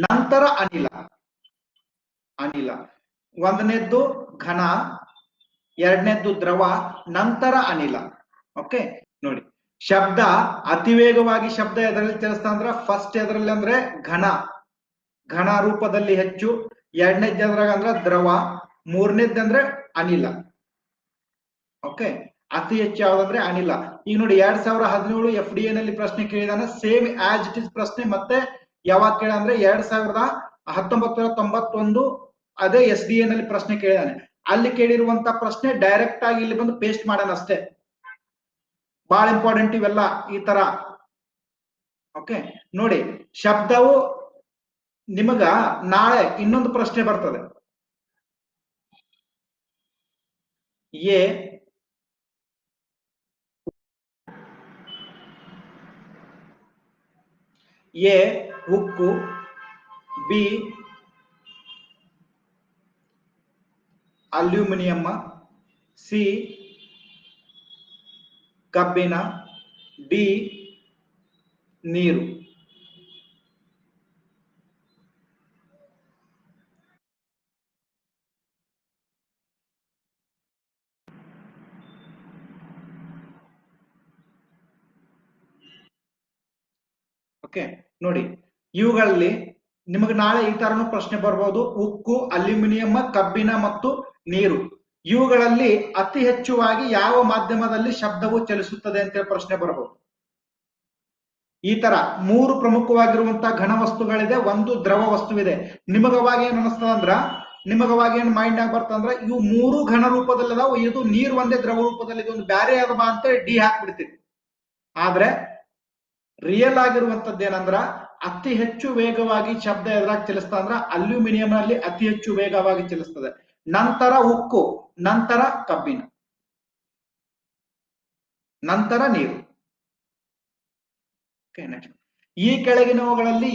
ನಂತರ ಅನಿಲ. ಅನಿಲ ಒಂದನೇದ್ದು ಘನ, ಎರಡನೇದ್ದು ದ್ರವ, ನಂತರ ಅನಿಲ. ಓಕೆ ನೋಡಿ, ಶಬ್ದ ಅತಿ ವೇಗವಾಗಿ ಶಬ್ದ ಎದರಲ್ಲಿ ಚಲಿಸ್ತಾ ಅಂದ್ರ ಫಸ್ಟ್ ಎದರಲ್ಲಿ ಅಂದ್ರೆ ಘನ, ಘನ ರೂಪದಲ್ಲಿ ಹೆಚ್ಚು. ಎರಡನೇದ್ದು ಎದ್ರಾಗ ಅಂದ್ರ ದ್ರವ, ಮೂರನೇದಂದ್ರೆ ಅನಿಲ. ಓಕೆ, ಅತಿ ಹೆಚ್ಚು ಯಾವ್ದಂದ್ರೆ ಅನಿಲ. ಈಗ ನೋಡಿ 2017 FDA ನಲ್ಲಿ ಪ್ರಶ್ನೆ ಕೇಳಿದಾನೆ, ಸೇಮ್ ಆಸ್ ಇಟ್ ಇಸ್ ಪ್ರಶ್ನೆ ಮತ್ತೆ ಯಾವಾಗ ಕೇಳ ಅಂದ್ರೆ 1991 ಅದೇ SDA ನಲ್ಲಿ ಪ್ರಶ್ನೆ ಕೇಳಿದಾನೆ. ಅಲ್ಲಿ ಕೇಳಿರುವಂತ ಪ್ರಶ್ನೆ ಡೈರೆಕ್ಟ್ ಆಗಿ ಇಲ್ಲಿ ಬಂದು ಪೇಸ್ಟ್ ಮಾಡೋಣ ಅಷ್ಟೇ. ಬಹಳ ಇಂಪಾರ್ಟೆಂಟ್ ಇವೆಲ್ಲ ಈ ತರ. ಓಕೆ ನೋಡಿ, ಶಬ್ದವು ನಿಮಗ ನಾಳೆ ಇನ್ನೊಂದು ಪ್ರಶ್ನೆ ಬರ್ತದೆ. ಎ ಉಕ್ಕು, ಬಿ ಅಲ್ಯೂಮಿನಿಯಂ, ಸಿ ಕಬ್ಬಿಣ, ಡಿ ನೀರು. ಓಕೆ ನೋಡಿ, ಇವುಗಳಲ್ಲಿ ನಿಮಗೆ ನಾಳೆ ಈ ತರನು ಪ್ರಶ್ನೆ ಬರ್ಬೋದು. ಉಕ್ಕು, ಅಲ್ಯೂಮಿನಿಯಂ, ಕಬ್ಬಿಣ ಮತ್ತು ನೀರು, ಇವುಗಳಲ್ಲಿ ಅತಿ ಹೆಚ್ಚುವಾಗಿ ಯಾವ ಮಾಧ್ಯಮದಲ್ಲಿ ಶಬ್ದವು ಚಲಿಸುತ್ತದೆ ಅಂತ ಪ್ರಶ್ನೆ ಬರಬಹುದು. ಈ ತರ ಮೂರು ಪ್ರಮುಖವಾಗಿರುವಂತಹ ಘನ ವಸ್ತುಗಳಿದೆ, ಒಂದು ದ್ರವ ವಸ್ತುವಿದೆ. ನಿಮಗವಾಗ ಏನ್ ಅನಿಸ್ತದ ಅಂದ್ರ, ನಿಮಗವಾಗ ಏನ್ ಮೈಂಡ್ ಆಗಿ ಬರ್ತಂದ್ರ ಇವು ಮೂರು ಘನ ರೂಪದಲ್ಲಿ ಅದಾವ, ಇದು ನೀರು ಒಂದೇ ದ್ರವ ರೂಪದಲ್ಲಿ ಒಂದು ಬ್ಯಾರೆ ಅದ ಅಂತ ಡಿ ಹಾಕ್ಬಿಡ್ತೀವಿ. ಆದ್ರೆ ರಿಯಲ್ ಆಗಿರುವಂತದ್ದು ಏನಂದ್ರ, ಅತಿ ಹೆಚ್ಚು ವೇಗವಾಗಿ ಶಬ್ದ ಎದುರಾಗಿ ಚಲಿಸ್ತಾ ಅಂದ್ರ ಅಲ್ಯೂಮಿನಿಯಂ ನಲ್ಲಿ ಅತಿ ಹೆಚ್ಚು ವೇಗವಾಗಿ ಚಲಿಸ್ತದೆ, ನಂತರ ಉಕ್ಕು, ನಂತರ ಕಬ್ಬಿಣ, ನಂತರ ನೀರು. ಈ ಕೆಳಗಿನವುಗಳಲ್ಲಿ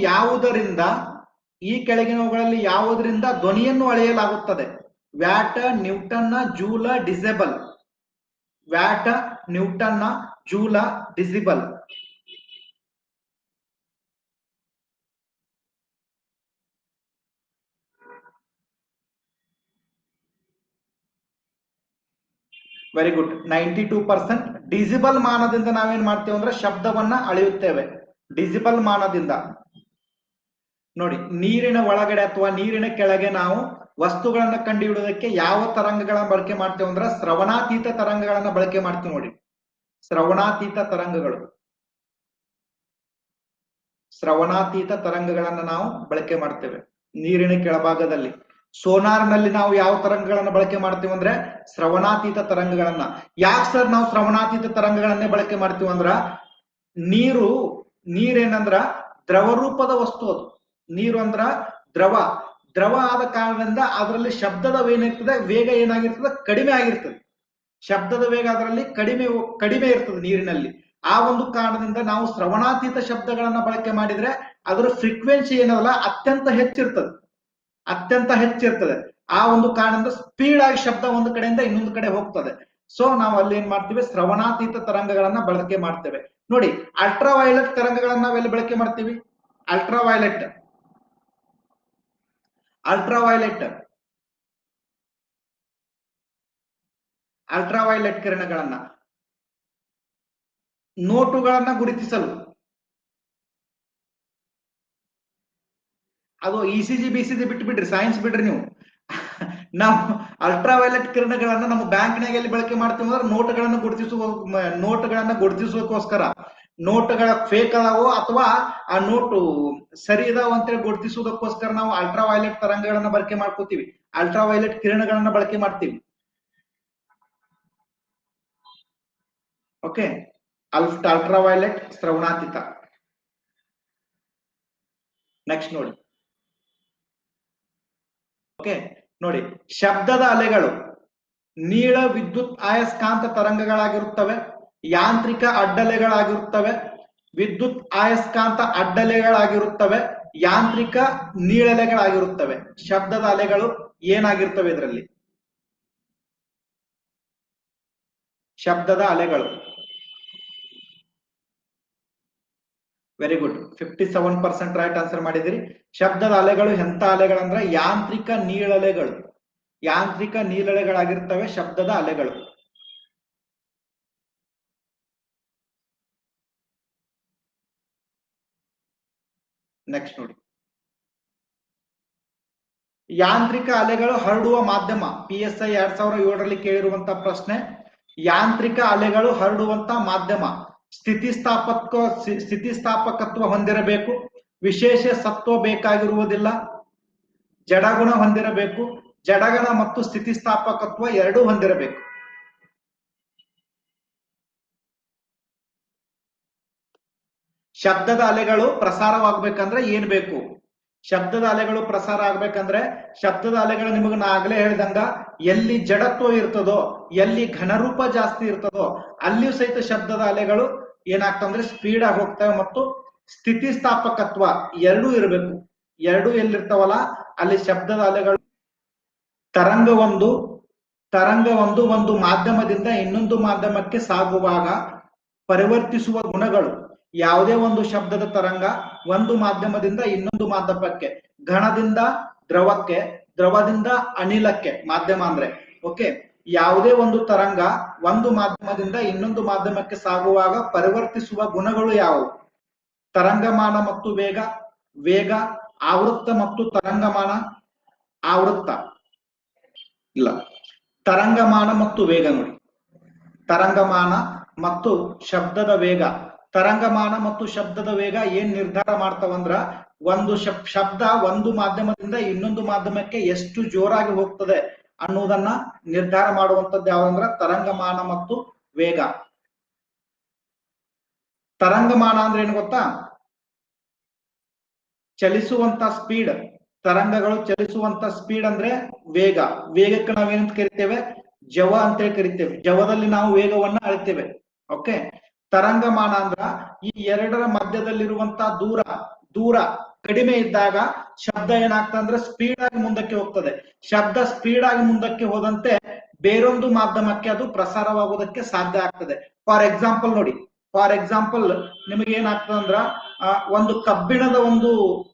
ಯಾವುದರಿಂದ ಧ್ವನಿಯನ್ನು ಅಳೆಯಲಾಗುತ್ತದೆ? Watt, newton, joule, decibel. Watt, newton, joule, decibel. Very good, 92%. Decibel ಮಾನದಿಂದ ನಾವೇನ್ ಮಾಡ್ತೇವೆ ಅಂದ್ರೆ ಶಬ್ದವನ್ನ ಅಳೆಯುತ್ತೇವೆ. ಡಿಸಿಬಲ್ ಮಾನದಿಂದ ನೋಡಿ, ನೀರಿನ ಒಳಗಡೆ ಅಥವಾ ನೀರಿನ ಕೆಳಗೆ ನಾವು ವಸ್ತುಗಳನ್ನ ಕಂಡುಹಿಡಿಯೋದಕ್ಕೆ ಯಾವ ತರಂಗಗಳನ್ನ ಬಳಕೆ ಮಾಡ್ತೇವೆ ಅಂದ್ರೆ ಶ್ರವಣಾತೀತ ತರಂಗಗಳನ್ನ ಬಳಕೆ ಮಾಡ್ತೀವಿ. ನೋಡಿ, ಶ್ರವಣಾತೀತ ತರಂಗಗಳು, ಶ್ರವಣಾತೀತ ತರಂಗಗಳನ್ನ ನಾವು ಬಳಕೆ ಮಾಡ್ತೇವೆ ನೀರಿನ ಕೆಳಭಾಗದಲ್ಲಿ. ಸೋನಾರ್ ನಲ್ಲಿ ನಾವು ಯಾವ ತರಂಗಗಳನ್ನ ಬಳಕೆ ಮಾಡ್ತೀವಿ ಅಂದ್ರೆ ಶ್ರವಣಾತೀತ ತರಂಗಗಳನ್ನ. ಯಾಕೆ ಸರ್ ನಾವು ಶ್ರವಣಾತೀತ ತರಂಗಗಳನ್ನೇ ಬಳಕೆ ಮಾಡ್ತೀವಿ ಅಂದ್ರ, ನೀರೇನಂದ್ರ ದ್ರವ ರೂಪದ ವಸ್ತು ಅದು. ನೀರು ಅಂದ್ರ ದ್ರವ. ದ್ರವ ಆದ ಕಾರಣದಿಂದ ಅದರಲ್ಲಿ ಶಬ್ದದ ಏನಿರ್ತದೆ, ವೇಗ ಏನಾಗಿರ್ತದೆ, ಕಡಿಮೆ ಆಗಿರ್ತದೆ. ಶಬ್ದದ ವೇಗ ಅದರಲ್ಲಿ ಕಡಿಮೆ ಇರ್ತದೆ ನೀರಿನಲ್ಲಿ. ಆ ಒಂದು ಕಾರಣದಿಂದ ನಾವು ಶ್ರವಣಾತೀತ ಶಬ್ದಗಳನ್ನ ಬಳಕೆ ಮಾಡಿದ್ರೆ ಅದರ ಫ್ರೀಕ್ವೆನ್ಸಿ ಏನಲ್ಲ ಅತ್ಯಂತ ಹೆಚ್ಚಿರ್ತದೆ. ಆ ಒಂದು ಕಾರಣದಿಂದ ಸ್ಪೀಡ್ ಆಗಿ ಶಬ್ದ ಒಂದು ಕಡೆಯಿಂದ ಇನ್ನೊಂದು ಕಡೆ ಹೋಗ್ತದೆ. ಸೊ ನಾವು ಅಲ್ಲಿ ಏನ್ ಮಾಡ್ತೀವಿ, ಶ್ರವಣಾತೀತ ತರಂಗಗಳನ್ನ ಬಳಕೆ ಮಾಡ್ತೇವೆ. ನೋಡಿ, ಅಲ್ಟ್ರಾವೈಲೆಟ್ ತರಂಗಗಳನ್ನ ನಾವೆಲ್ಲಿ ಬಳಕೆ ಮಾಡ್ತೀವಿ? ಅಲ್ಟ್ರಾವೈಲೆಟ್ ಕಿರಣಗಳನ್ನ ನೋಟುಗಳನ್ನ ಗುರುತಿಸಲು, ಅದು ಇಸಿಜಿ ಬಿಸಿಜಿ ಬಿಟ್ಬಿಡ್ರಿ, ಸೈನ್ಸ್ ಬಿಡ್ರಿ ನೀವು. ನಾವು ಅಲ್ಟ್ರಾವೈಲೆಟ್ ಕಿರಣಗಳನ್ನ ನಮ್ಮ ಬ್ಯಾಂಕ್ನಾಗ ಎಲ್ಲಿ ಬಳಕೆ ಮಾಡ್ತೀವಿ ಅಂದ್ರೆ ನೋಟುಗಳನ್ನ ಗುರುತಿಸೋಕೋಸ್ಕರ. ನೋಟುಗಳ ಫೇಕ್ ಅದಾವೋ ಅಥವಾ ಆ ನೋಟು ಸರಿ ಇದಾವ ಅಂತೇಳಿ ಗುರುತಿಸುವುದಕ್ಕೋಸ್ಕರ ನಾವು ಅಲ್ಟ್ರಾವೈಲೆಟ್ ತರಂಗಗಳನ್ನ ಬಳಕೆ ಮಾಡ್ಕೋತೀವಿ, ಅಲ್ಟ್ರಾವೈಲೆಟ್ ಕಿರಣಗಳನ್ನ ಬಳಕೆ ಮಾಡ್ತೀವಿ. ಓಕೆ, ಅಲ್ಟ್ರಾವೈಲೆಟ್ ಶ್ರವಣಾತೀತ. ನೆಕ್ಸ್ಟ್ ನೋಡಿ. ಓಕೆ ನೋಡಿ, ಶಬ್ದದ ಅಲೆಗಳು ನೀಳ ವಿದ್ಯುತ್ ಆಯಸ್ಕಾಂತ ತರಂಗಗಳಾಗಿರುತ್ತವೆ, ಯಾಂತ್ರಿಕ ಅಡ್ಡಲೆಗಳಾಗಿರುತ್ತವೆ, ವಿದ್ಯುತ್ ಆಯಸ್ಕಾಂತ ಅಡ್ಡಲೆಗಳಾಗಿರುತ್ತವೆ, ಯಾಂತ್ರಿಕ ನೀಳಲೆಗಳಾಗಿರುತ್ತವೆ. ಶಬ್ದದ ಅಲೆಗಳು ಏನಾಗಿರ್ತವೆ ಇದರಲ್ಲಿ? ಶಬ್ದದ ಅಲೆಗಳು. ವೆರಿ ಗುಡ್, 57% ರೈಟ್ ಆನ್ಸರ್ ಮಾಡಿದಿರಿ. ಶಬ್ದದ ಅಲೆಗಳು ಎಂತ ಅಲೆಗಳಂದ್ರೆ ಯಾಂತ್ರಿಕ ನೀಳಲೆಗಳಾಗಿರ್ತವೆ ಶಬ್ದದ ಅಲೆಗಳು. ನೆಕ್ಸ್ಟ್ ನೋಡಿ, ಯಾಂತ್ರಿಕ ಅಲೆಗಳು ಹರಡುವ ಮಾಧ್ಯಮ. PSI 2007ರಲ್ಲಿ ಕೇಳಿರುವಂತಹ ಪ್ರಶ್ನೆ. ಯಾಂತ್ರಿಕ ಅಲೆಗಳು ಹರಡುವಂತ ಮಾಧ್ಯಮ ಸ್ಥಿತಿಸ್ಥಾಪಕತ್ವ ಹೊಂದಿರಬೇಕು, ವಿಶೇಷ ಸತ್ವ ಬೇಕಾಗಿರುವುದಿಲ್ಲ, ಜಡಗುಣ ಹೊಂದಿರಬೇಕು, ಜಡಗಣ ಮತ್ತು ಸ್ಥಿತಿಸ್ಥಾಪಕತ್ವ ಎರಡೂ ಹೊಂದಿರಬೇಕು. ಶಬ್ದದ ಅಲೆಗಳು ಪ್ರಸಾರವಾಗಬೇಕಂದ್ರೆ ಏನ್ ಬೇಕು? ಶಬ್ದದ ಅಲೆಗಳು ಪ್ರಸಾರ ಆಗ್ಬೇಕಂದ್ರೆ, ಶಬ್ದದ ಅಲೆಗಳು ನಿಮಗೆ ನಾ ಆಗ್ಲೇ ಹೇಳಿದಂಗ ಎಲ್ಲಿ ಜಡತ್ವ ಇರ್ತದೋ, ಎಲ್ಲಿ ಘನರೂಪ ಜಾಸ್ತಿ ಇರ್ತದೋ ಅಲ್ಲಿಯೂ ಸಹಿತ ಶಬ್ದದ ಅಲೆಗಳು ಏನಾಗ್ತಂದ್ರೆ ಸ್ಪೀಡ್ ಆಗಿ ಹೋಗ್ತವೆ, ಮತ್ತು ಸ್ಥಿತಿಸ್ಥಾಪಕತ್ವ ಎರಡೂ ಇರಬೇಕು. ಎರಡೂ ಎಲ್ಲಿರ್ತಾವಲ್ಲ ಅಲ್ಲಿ ಶಬ್ದದ ಅಲೆಗಳು. ತರಂಗ ಒಂದು ಮಾಧ್ಯಮದಿಂದ ಇನ್ನೊಂದು ಮಾಧ್ಯಮಕ್ಕೆ ಸಾಗುವಾಗ ಪರಿವರ್ತಿಸುವ ಗುಣಗಳು. ಯಾವುದೇ ಒಂದು ಶಬ್ದದ ತರಂಗ ಒಂದು ಮಾಧ್ಯಮದಿಂದ ಇನ್ನೊಂದು ಮಾಧ್ಯಮಕ್ಕೆ, ಘನದಿಂದ ದ್ರವಕ್ಕೆ, ದ್ರವದಿಂದ ಅನಿಲಕ್ಕೆ, ಮಾಧ್ಯಮ ಅಂದ್ರೆ ಓಕೆ. ಯಾವುದೇ ಒಂದು ತರಂಗ ಒಂದು ಮಾಧ್ಯಮದಿಂದ ಇನ್ನೊಂದು ಮಾಧ್ಯಮಕ್ಕೆ ಸಾಗುವಾಗ ಪರಿವರ್ತಿಸುವ ಗುಣಗಳು ಯಾವುವು? ತರಂಗಮಾನ ಮತ್ತು ವೇಗ, ಆವೃತ್ತ ಮತ್ತು ತರಂಗಮಾನ, ತರಂಗಮಾನ ಮತ್ತು ವೇಗ. ನೋಡಿ, ತರಂಗಮಾನ ಮತ್ತು ಶಬ್ದದ ವೇಗ. ತರಂಗಮಾನ ಮತ್ತು ಶಬ್ದದ ವೇಗ ಏನ್ ನಿರ್ಧಾರ ಮಾಡ್ತಾವಂದ್ರ, ಒಂದು ಶಬ್ದ ಒಂದು ಮಾಧ್ಯಮದಿಂದ ಇನ್ನೊಂದು ಮಾಧ್ಯಮಕ್ಕೆ ಎಷ್ಟು ಜೋರಾಗಿ ಹೋಗ್ತದೆ ಅನ್ನುವುದನ್ನ ನಿರ್ಧಾರ ಮಾಡುವಂತದ್ದು ಯಾವಂದ್ರ ತರಂಗಮಾನ ಮತ್ತು ವೇಗ. ತರಂಗಮಾನ ಅಂದ್ರೆ ಏನು ಗೊತ್ತಾ? ಚಲಿಸುವಂತ ಸ್ಪೀಡ್. ತರಂಗಗಳು ಚಲಿಸುವಂತ ಸ್ಪೀಡ್ ಅಂದ್ರೆ ವೇಗ. ವೇಗಕ್ಕೆ ನಾವೇನಂತ ಕರಿತೇವೆ? ಜವ ಅಂತೇಳಿ ಕರಿತೇವೆ. ಜವದಲ್ಲಿ ನಾವು ವೇಗವನ್ನ ಅಳಿತೇವೆ. ಓಕೆ. ತರಂಗಮಾನ ಅಂದ್ರ ಈ ಎರಡರ ಮಧ್ಯದಲ್ಲಿರುವಂತ ದೂರ ಕಡಿಮೆ ಇದ್ದಾಗ ಶಬ್ದ ಏನಾಗ್ತದೆ ಅಂದ್ರೆ ಸ್ಪೀಡ್ ಆಗಿ ಮುಂದಕ್ಕೆ ಹೋಗ್ತದೆ. ಶಬ್ದ ಸ್ಪೀಡ್ ಆಗಿ ಮುಂದಕ್ಕೆ ಹೋದಂತೆ ಬೇರೊಂದು ಮಾಧ್ಯಮಕ್ಕೆ ಅದು ಪ್ರಸಾರವಾಗುವುದಕ್ಕೆ ಸಾಧ್ಯ ಆಗ್ತದೆ. ಫಾರ್ ಎಕ್ಸಾಂಪಲ್ ನಿಮಗೆ ಏನಾಗ್ತದೆ ಅಂದ್ರ ಒಂದು ಕಬ್ಬಿಣದ ಒಂದು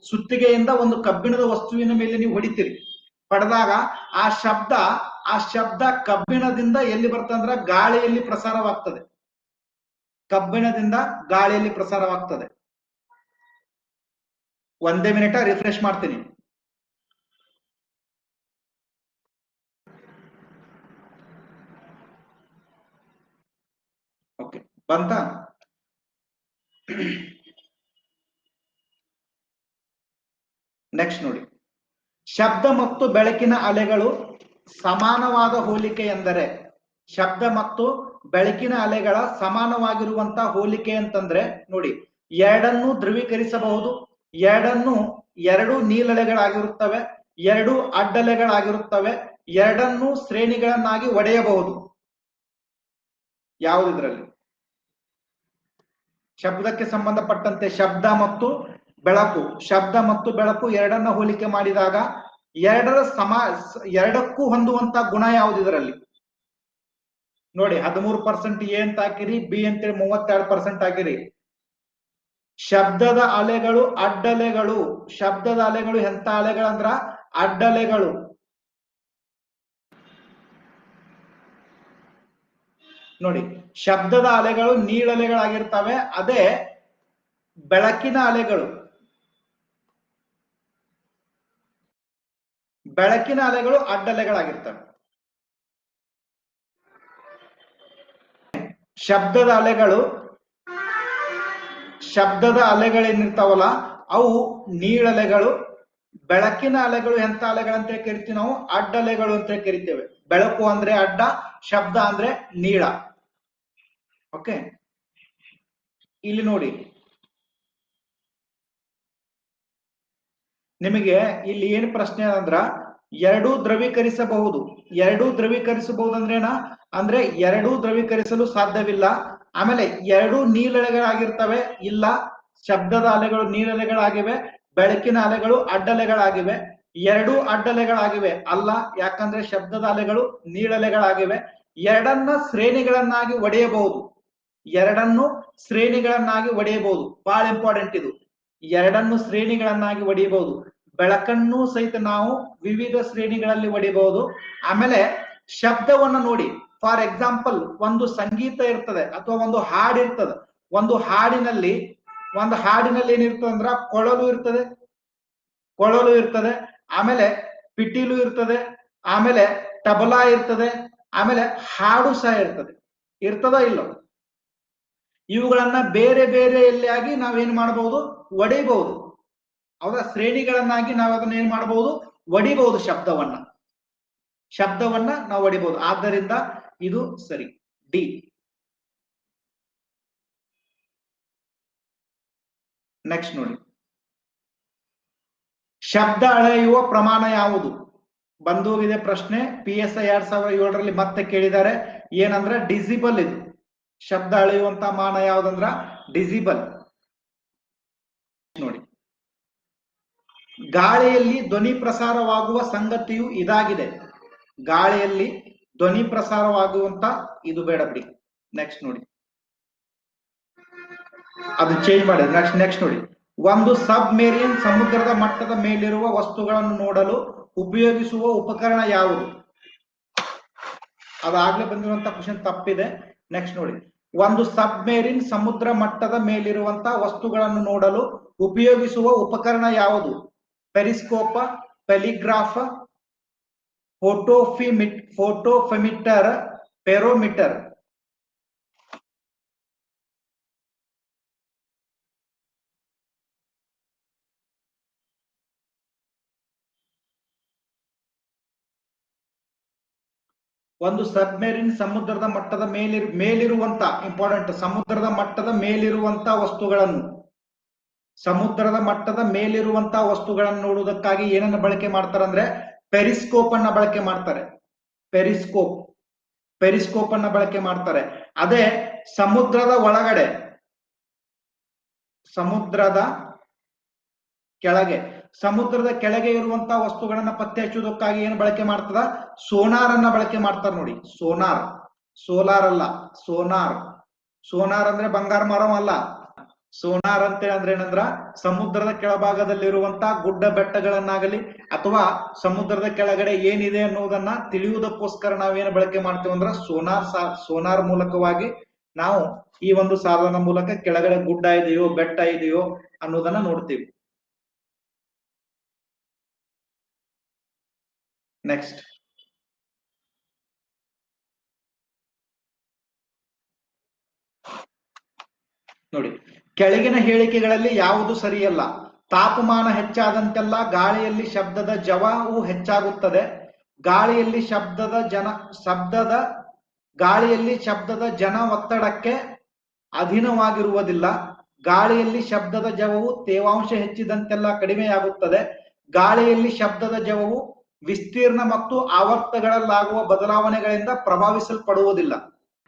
ಸುತ್ತಿಗೆಯಿಂದ ಒಂದು ಕಬ್ಬಿಣದ ವಸ್ತುವಿನ ಮೇಲೆ ನೀವು ಹೊಡಿತೀರಿ. ಪಡೆದಾಗ ಆ ಶಬ್ದ ಕಬ್ಬಿಣದಿಂದ ಎಲ್ಲಿ ಬರ್ತದೆ ಅಂದ್ರ ಗಾಳಿಯಲ್ಲಿ ಪ್ರಸಾರವಾಗ್ತದೆ. ಕಬ್ಬಿಣದಿಂದ ಗಾಳಿಯಲ್ಲಿ ಪ್ರಸಾರವಾಗ್ತದೆ. ಒಂದೇ ಮಿನಿಟ್ ರಿಫ್ರೆಶ್ ಮಾಡ್ತೀನಿ. ಓಕೆ, ಬಂತ? ನೆಕ್ಸ್ಟ್ ನೋಡಿ, ಶಬ್ದ ಮತ್ತು ಬೆಳಕಿನ ಅಲೆಗಳು ಸಮಾನವಾದ ಹೋಲಿಕೆ ಎಂದರೆ. ಶಬ್ದ ಮತ್ತು ಬೆಳಕಿನ ಅಲೆಗಳ ಸಮಾನವಾಗಿರುವಂತಹ ಹೋಲಿಕೆ ಅಂತಂದ್ರೆ ನೋಡಿ, ಎರಡನ್ನು ಧ್ರುವೀಕರಿಸಬಹುದು, ಎರಡು ನೀಲಳೆಗಳಾಗಿರುತ್ತವೆ, ಎರಡು ಅಡ್ಡಲೆಗಳಾಗಿರುತ್ತವೆ, ಎರಡನ್ನು ಶ್ರೇಣಿಗಳನ್ನಾಗಿ ಒಡೆಯಬಹುದು. ಯಾವುದಿದ್ರಲ್ಲಿ? ಶಬ್ದಕ್ಕೆ ಸಂಬಂಧಪಟ್ಟಂತೆ ಶಬ್ದ ಮತ್ತು ಬೆಳಕು ಎರಡನ್ನ ಹೋಲಿಕೆ ಮಾಡಿದಾಗ ಎರಡಕ್ಕೂ ಹೊಂದುವಂತ ಗುಣ ಯಾವುದಿದ್ರಲ್ಲಿ? ನೋಡಿ, 13% ಎ ಅಂತ ಹಾಕಿರಿ, ಬಿ ಅಂತೇಳಿ 32% ಹಾಕಿರಿ. ಶಬ್ದದ ಅಲೆಗಳು ಅಡ್ಡಲೆಗಳು. ಶಬ್ದದ ಅಲೆಗಳು ಎಂತ ಅಲೆಗಳಂದ್ರ ಅಡ್ಡಲೆಗಳು. ನೋಡಿ, ಶಬ್ದದ ಅಲೆಗಳು ನೀಳಲೆಗಳಾಗಿರ್ತವೆ, ಅದೇ ಬೆಳಕಿನ ಅಲೆಗಳು ಅಡ್ಡಲೆಗಳಾಗಿರ್ತವೆ. ಶಬ್ದದ ಅಲೆಗಳೇನಿರ್ತಾವಲ್ಲ ಅವು ನೀಳಲೆಗಳು. ಬೆಳಕಿನ ಅಲೆಗಳು ಎಂತ ಅಲೆಗಳಂತ ಕರಿತೀವಿ ನಾವು? ಅಡ್ಡಲೆಗಳು ಅಂತ ಕರಿತೇವೆ. ಬೆಳಕು ಅಂದ್ರೆ ಅಡ್ಡ, ಶಬ್ದ ಅಂದ್ರೆ ನೀಳ. ಓಕೆ, ಇಲ್ಲಿ ನೋಡಿ, ನಿಮಗೆ ಇಲ್ಲಿ ಏನ್ ಪ್ರಶ್ನೆ ಅಂದ್ರ ಎರಡೂ ದ್ರವೀಕರಿಸಬಹುದು. ಅಂದ್ರೆ ಎರಡೂ ದ್ರವೀಕರಿಸಲು ಸಾಧ್ಯವಿಲ್ಲ. ಆಮೇಲೆ ಎರಡು ನೀಲಲೆಗಳಾಗಿರ್ತವೆ, ಇಲ್ಲ. ಶಬ್ದದ ಅಲೆಗಳು ನೀಲಲೆಗಳಾಗಿವೆ, ಬೆಳಕಿನ ಅಲೆಗಳು ಅಡ್ಡಲೆಗಳಾಗಿವೆ. ಎರಡೂ ಅಡ್ಡಲೆಗಳಾಗಿವೆ, ಅಲ್ಲ. ಯಾಕಂದ್ರೆ ಶಬ್ದದ ಅಲೆಗಳು ನೀಳಲೆಗಳಾಗಿವೆ. ಎರಡನ್ನ ಶ್ರೇಣಿಗಳನ್ನಾಗಿ ಒಡೆಯಬಹುದು. ಬಹಳ ಇಂಪಾರ್ಟೆಂಟ್ ಇದು. ಎರಡನ್ನು ಶ್ರೇಣಿಗಳನ್ನಾಗಿ ಒಡೆಯಬಹುದು. ಬೆಳಕನ್ನು ಸಹಿತ ನಾವು ವಿವಿಧ ಶ್ರೇಣಿಗಳಲ್ಲಿ ಒಡೆಯಬಹುದು. ಆಮೇಲೆ ಶಬ್ದವನ್ನು ನೋಡಿ, ಫಾರ್ ಎಕ್ಸಾಂಪಲ್ ಒಂದು ಸಂಗೀತ ಇರ್ತದೆ ಅಥವಾ ಒಂದು ಹಾಡು ಇರ್ತದೆ. ಒಂದು ಹಾಡಿನಲ್ಲಿ ಏನಿರ್ತದೆ ಅಂದ್ರ ಕೊಳಲು ಇರ್ತದೆ, ಆಮೇಲೆ ಪಿಟೀಲು ಇರ್ತದೆ, ಆಮೇಲೆ ತಬಲಾ ಇರ್ತದೆ, ಆಮೇಲೆ ಹಾಡು ಸಹ ಇರ್ತದ ಇಲ್ಲೋ? ಇವುಗಳನ್ನ ಬೇರೆ ಬೇರೆಯಲ್ಲಾಗಿ ನಾವೇನ್ ಮಾಡಬಹುದು? ಒಡೆಯಬಹುದು. ಹೌದಾ? ಶ್ರೇಣಿಗಳನ್ನಾಗಿ ನಾವು ಅದನ್ನ ಏನ್ ಮಾಡಬಹುದು? ಒಡಿಬಹುದು. ಶಬ್ದವನ್ನ ನಾವು ಒಡಿಬಹುದು. ಆದ್ದರಿಂದ ಇದು ಸರಿ, ಡಿ. ನೆಕ್ಸ್ಟ್ ನೋಡಿ, ಶಬ್ದ ಅಳೆಯುವ ಪ್ರಮಾಣ ಯಾವುದು? ಬಂದೋಗಿದೆ ಪ್ರಶ್ನೆ. PSI 2007ರಲ್ಲಿ ಮತ್ತೆ ಕೇಳಿದ್ದಾರೆ. ಏನಂದ್ರೆ ಡಿಸಿಬಲ್. ಇದು ಶಬ್ದ ಅಳೆಯುವಂತ ಮಾನ ಯಾವುದಂದ್ರ ಡಿಸಿಬಲ್. ನೋಡಿ, ಗಾಳಿಯಲ್ಲಿ ಧ್ವನಿ ಪ್ರಸಾರವಾಗುವ ಸಂಗತಿಯು ಇದಾಗಿದೆ. ಗಾಳಿಯಲ್ಲಿ ಧ್ವನಿ ಪ್ರಸಾರವಾಗುವಂತ ಇದು ಬೇಡ ಬಿಡಿ. ನೆಕ್ಸ್ಟ್ ನೋಡಿ, ಅದು ಚೇಂಜ್ ಮಾಡಿ. ನೆಕ್ಸ್ಟ್ ನೋಡಿ, ಒಂದು ಸಬ್ಮೆರೀನ್ ಸಮುದ್ರದ ಮಟ್ಟದ ಮೇಲಿರುವ ವಸ್ತುಗಳನ್ನು ನೋಡಲು ಉಪಯೋಗಿಸುವ ಉಪಕರಣ ಯಾವುದು? ಅದಾಗ್ಲೇ ಬಂದಿರುವಂತ ಕ್ವಶನ್ ತಪ್ಪಿದೆ. ನೆಕ್ಸ್ಟ್ ನೋಡಿ, ಒಂದು ಸಬ್ಮೆರೀನ್ ಸಮುದ್ರ ಮಟ್ಟದ ಮೇಲಿರುವಂತ ವಸ್ತುಗಳನ್ನು ನೋಡಲು ಉಪಯೋಗಿಸುವ ಉಪಕರಣ ಯಾವುದು? ಪೆರಿಸ್ಕೋಪ, ಟೆಲಿಗ್ರಾಫ್, ಫೋಟೋಫಿಮಿಟರ್, ಪೆರೋಮೀಟರ್. ಒಂದು ಸಬ್ಮೆರಿನ್ ಸಮುದ್ರದ ಮಟ್ಟದ ಮೇಲಿರುವಂತ ಇಂಪಾರ್ಟೆಂಟ್, ಸಮುದ್ರದ ಮಟ್ಟದ ಮೇಲಿರುವಂತ ವಸ್ತುಗಳನ್ನು ನೋಡುವುದಕ್ಕಾಗಿ ಏನನ್ನ ಬಳಕೆ ಮಾಡ್ತಾರೆ ಅಂದ್ರೆ ಪೆರಿಸ್ಕೋಪ್ ಅನ್ನ ಬಳಕೆ ಮಾಡ್ತಾರೆ. ಪೆರಿಸ್ಕೋಪ್ ಅನ್ನ ಬಳಕೆ ಮಾಡ್ತಾರೆ. ಅದೇ ಸಮುದ್ರದ ಒಳಗಡೆ, ಸಮುದ್ರದ ಕೆಳಗೆ ಇರುವಂತಹ ವಸ್ತುಗಳನ್ನ ಪತ್ತೆ ಹಚ್ಚುವುದಕ್ಕಾಗಿ ಏನು ಬಳಕೆ ಮಾಡ್ತದ? ಸೋನಾರ್ ಅನ್ನ ಬಳಕೆ ಮಾಡ್ತಾರೆ. ನೋಡಿ, ಸೋಲಾರ್ ಅಲ್ಲ, ಸೋನಾರ್ ಅಂದ್ರೆ ಬಂಗಾರ ಮರಂ ಅಲ್ಲ. ಸೋನಾರ್ ಅಂತ ಅಂದ್ರೆ ಏನಂದ್ರ ಸಮುದ್ರದ ಕೆಳಭಾಗದಲ್ಲಿರುವಂತಹ ಗುಡ್ಡ ಬೆಟ್ಟಗಳನ್ನಾಗಲಿ ಅಥವಾ ಸಮುದ್ರದ ಕೆಳಗಡೆ ಏನಿದೆ ಅನ್ನೋದನ್ನ ತಿಳಿಯುವುದಕ್ಕೋಸ್ಕರ ನಾವೇನು ಬಳಕೆ ಮಾಡ್ತೇವೆ ಅಂದ್ರ ಸೋನಾರ್ ಮೂಲಕವಾಗಿ ನಾವು ಈ ಒಂದು ಸಾಧನ ಮೂಲಕ ಕೆಳಗಡೆ ಗುಡ್ಡ ಇದೆಯೋ ಬೆಟ್ಟ ಇದೆಯೋ ಅನ್ನೋದನ್ನ ನೋಡ್ತೀವಿ. ನೆಕ್ಸ್ಟ್ ನೋಡಿ, ಕೆಳಗಿನ ಹೇಳಿಕೆಗಳಲ್ಲಿ ಯಾವುದು ಸರಿಯಲ್ಲ? ತಾಪಮಾನ ಹೆಚ್ಚಾದಂತೆಲ್ಲ ಗಾಳಿಯಲ್ಲಿ ಶಬ್ದದ ಜವವು ಹೆಚ್ಚಾಗುತ್ತದೆ. ಗಾಳಿಯಲ್ಲಿ ಶಬ್ದದ ಜನ ಒತ್ತಡಕ್ಕೆ ಅಧೀನವಾಗಿರುವುದಿಲ್ಲ. ಗಾಳಿಯಲ್ಲಿ ಶಬ್ದದ ಜವವು ತೇವಾಂಶ ಹೆಚ್ಚಿದಂತೆಲ್ಲ ಕಡಿಮೆಯಾಗುತ್ತದೆ. ಗಾಳಿಯಲ್ಲಿ ಶಬ್ದದ ಜವವು ವಿಸ್ತೀರ್ಣ ಮತ್ತು ಆವರ್ತಗಳಲ್ಲಾಗುವ ಬದಲಾವಣೆಗಳಿಂದ ಪ್ರಭಾವಿಸಲ್ಪಡುವುದಿಲ್ಲ.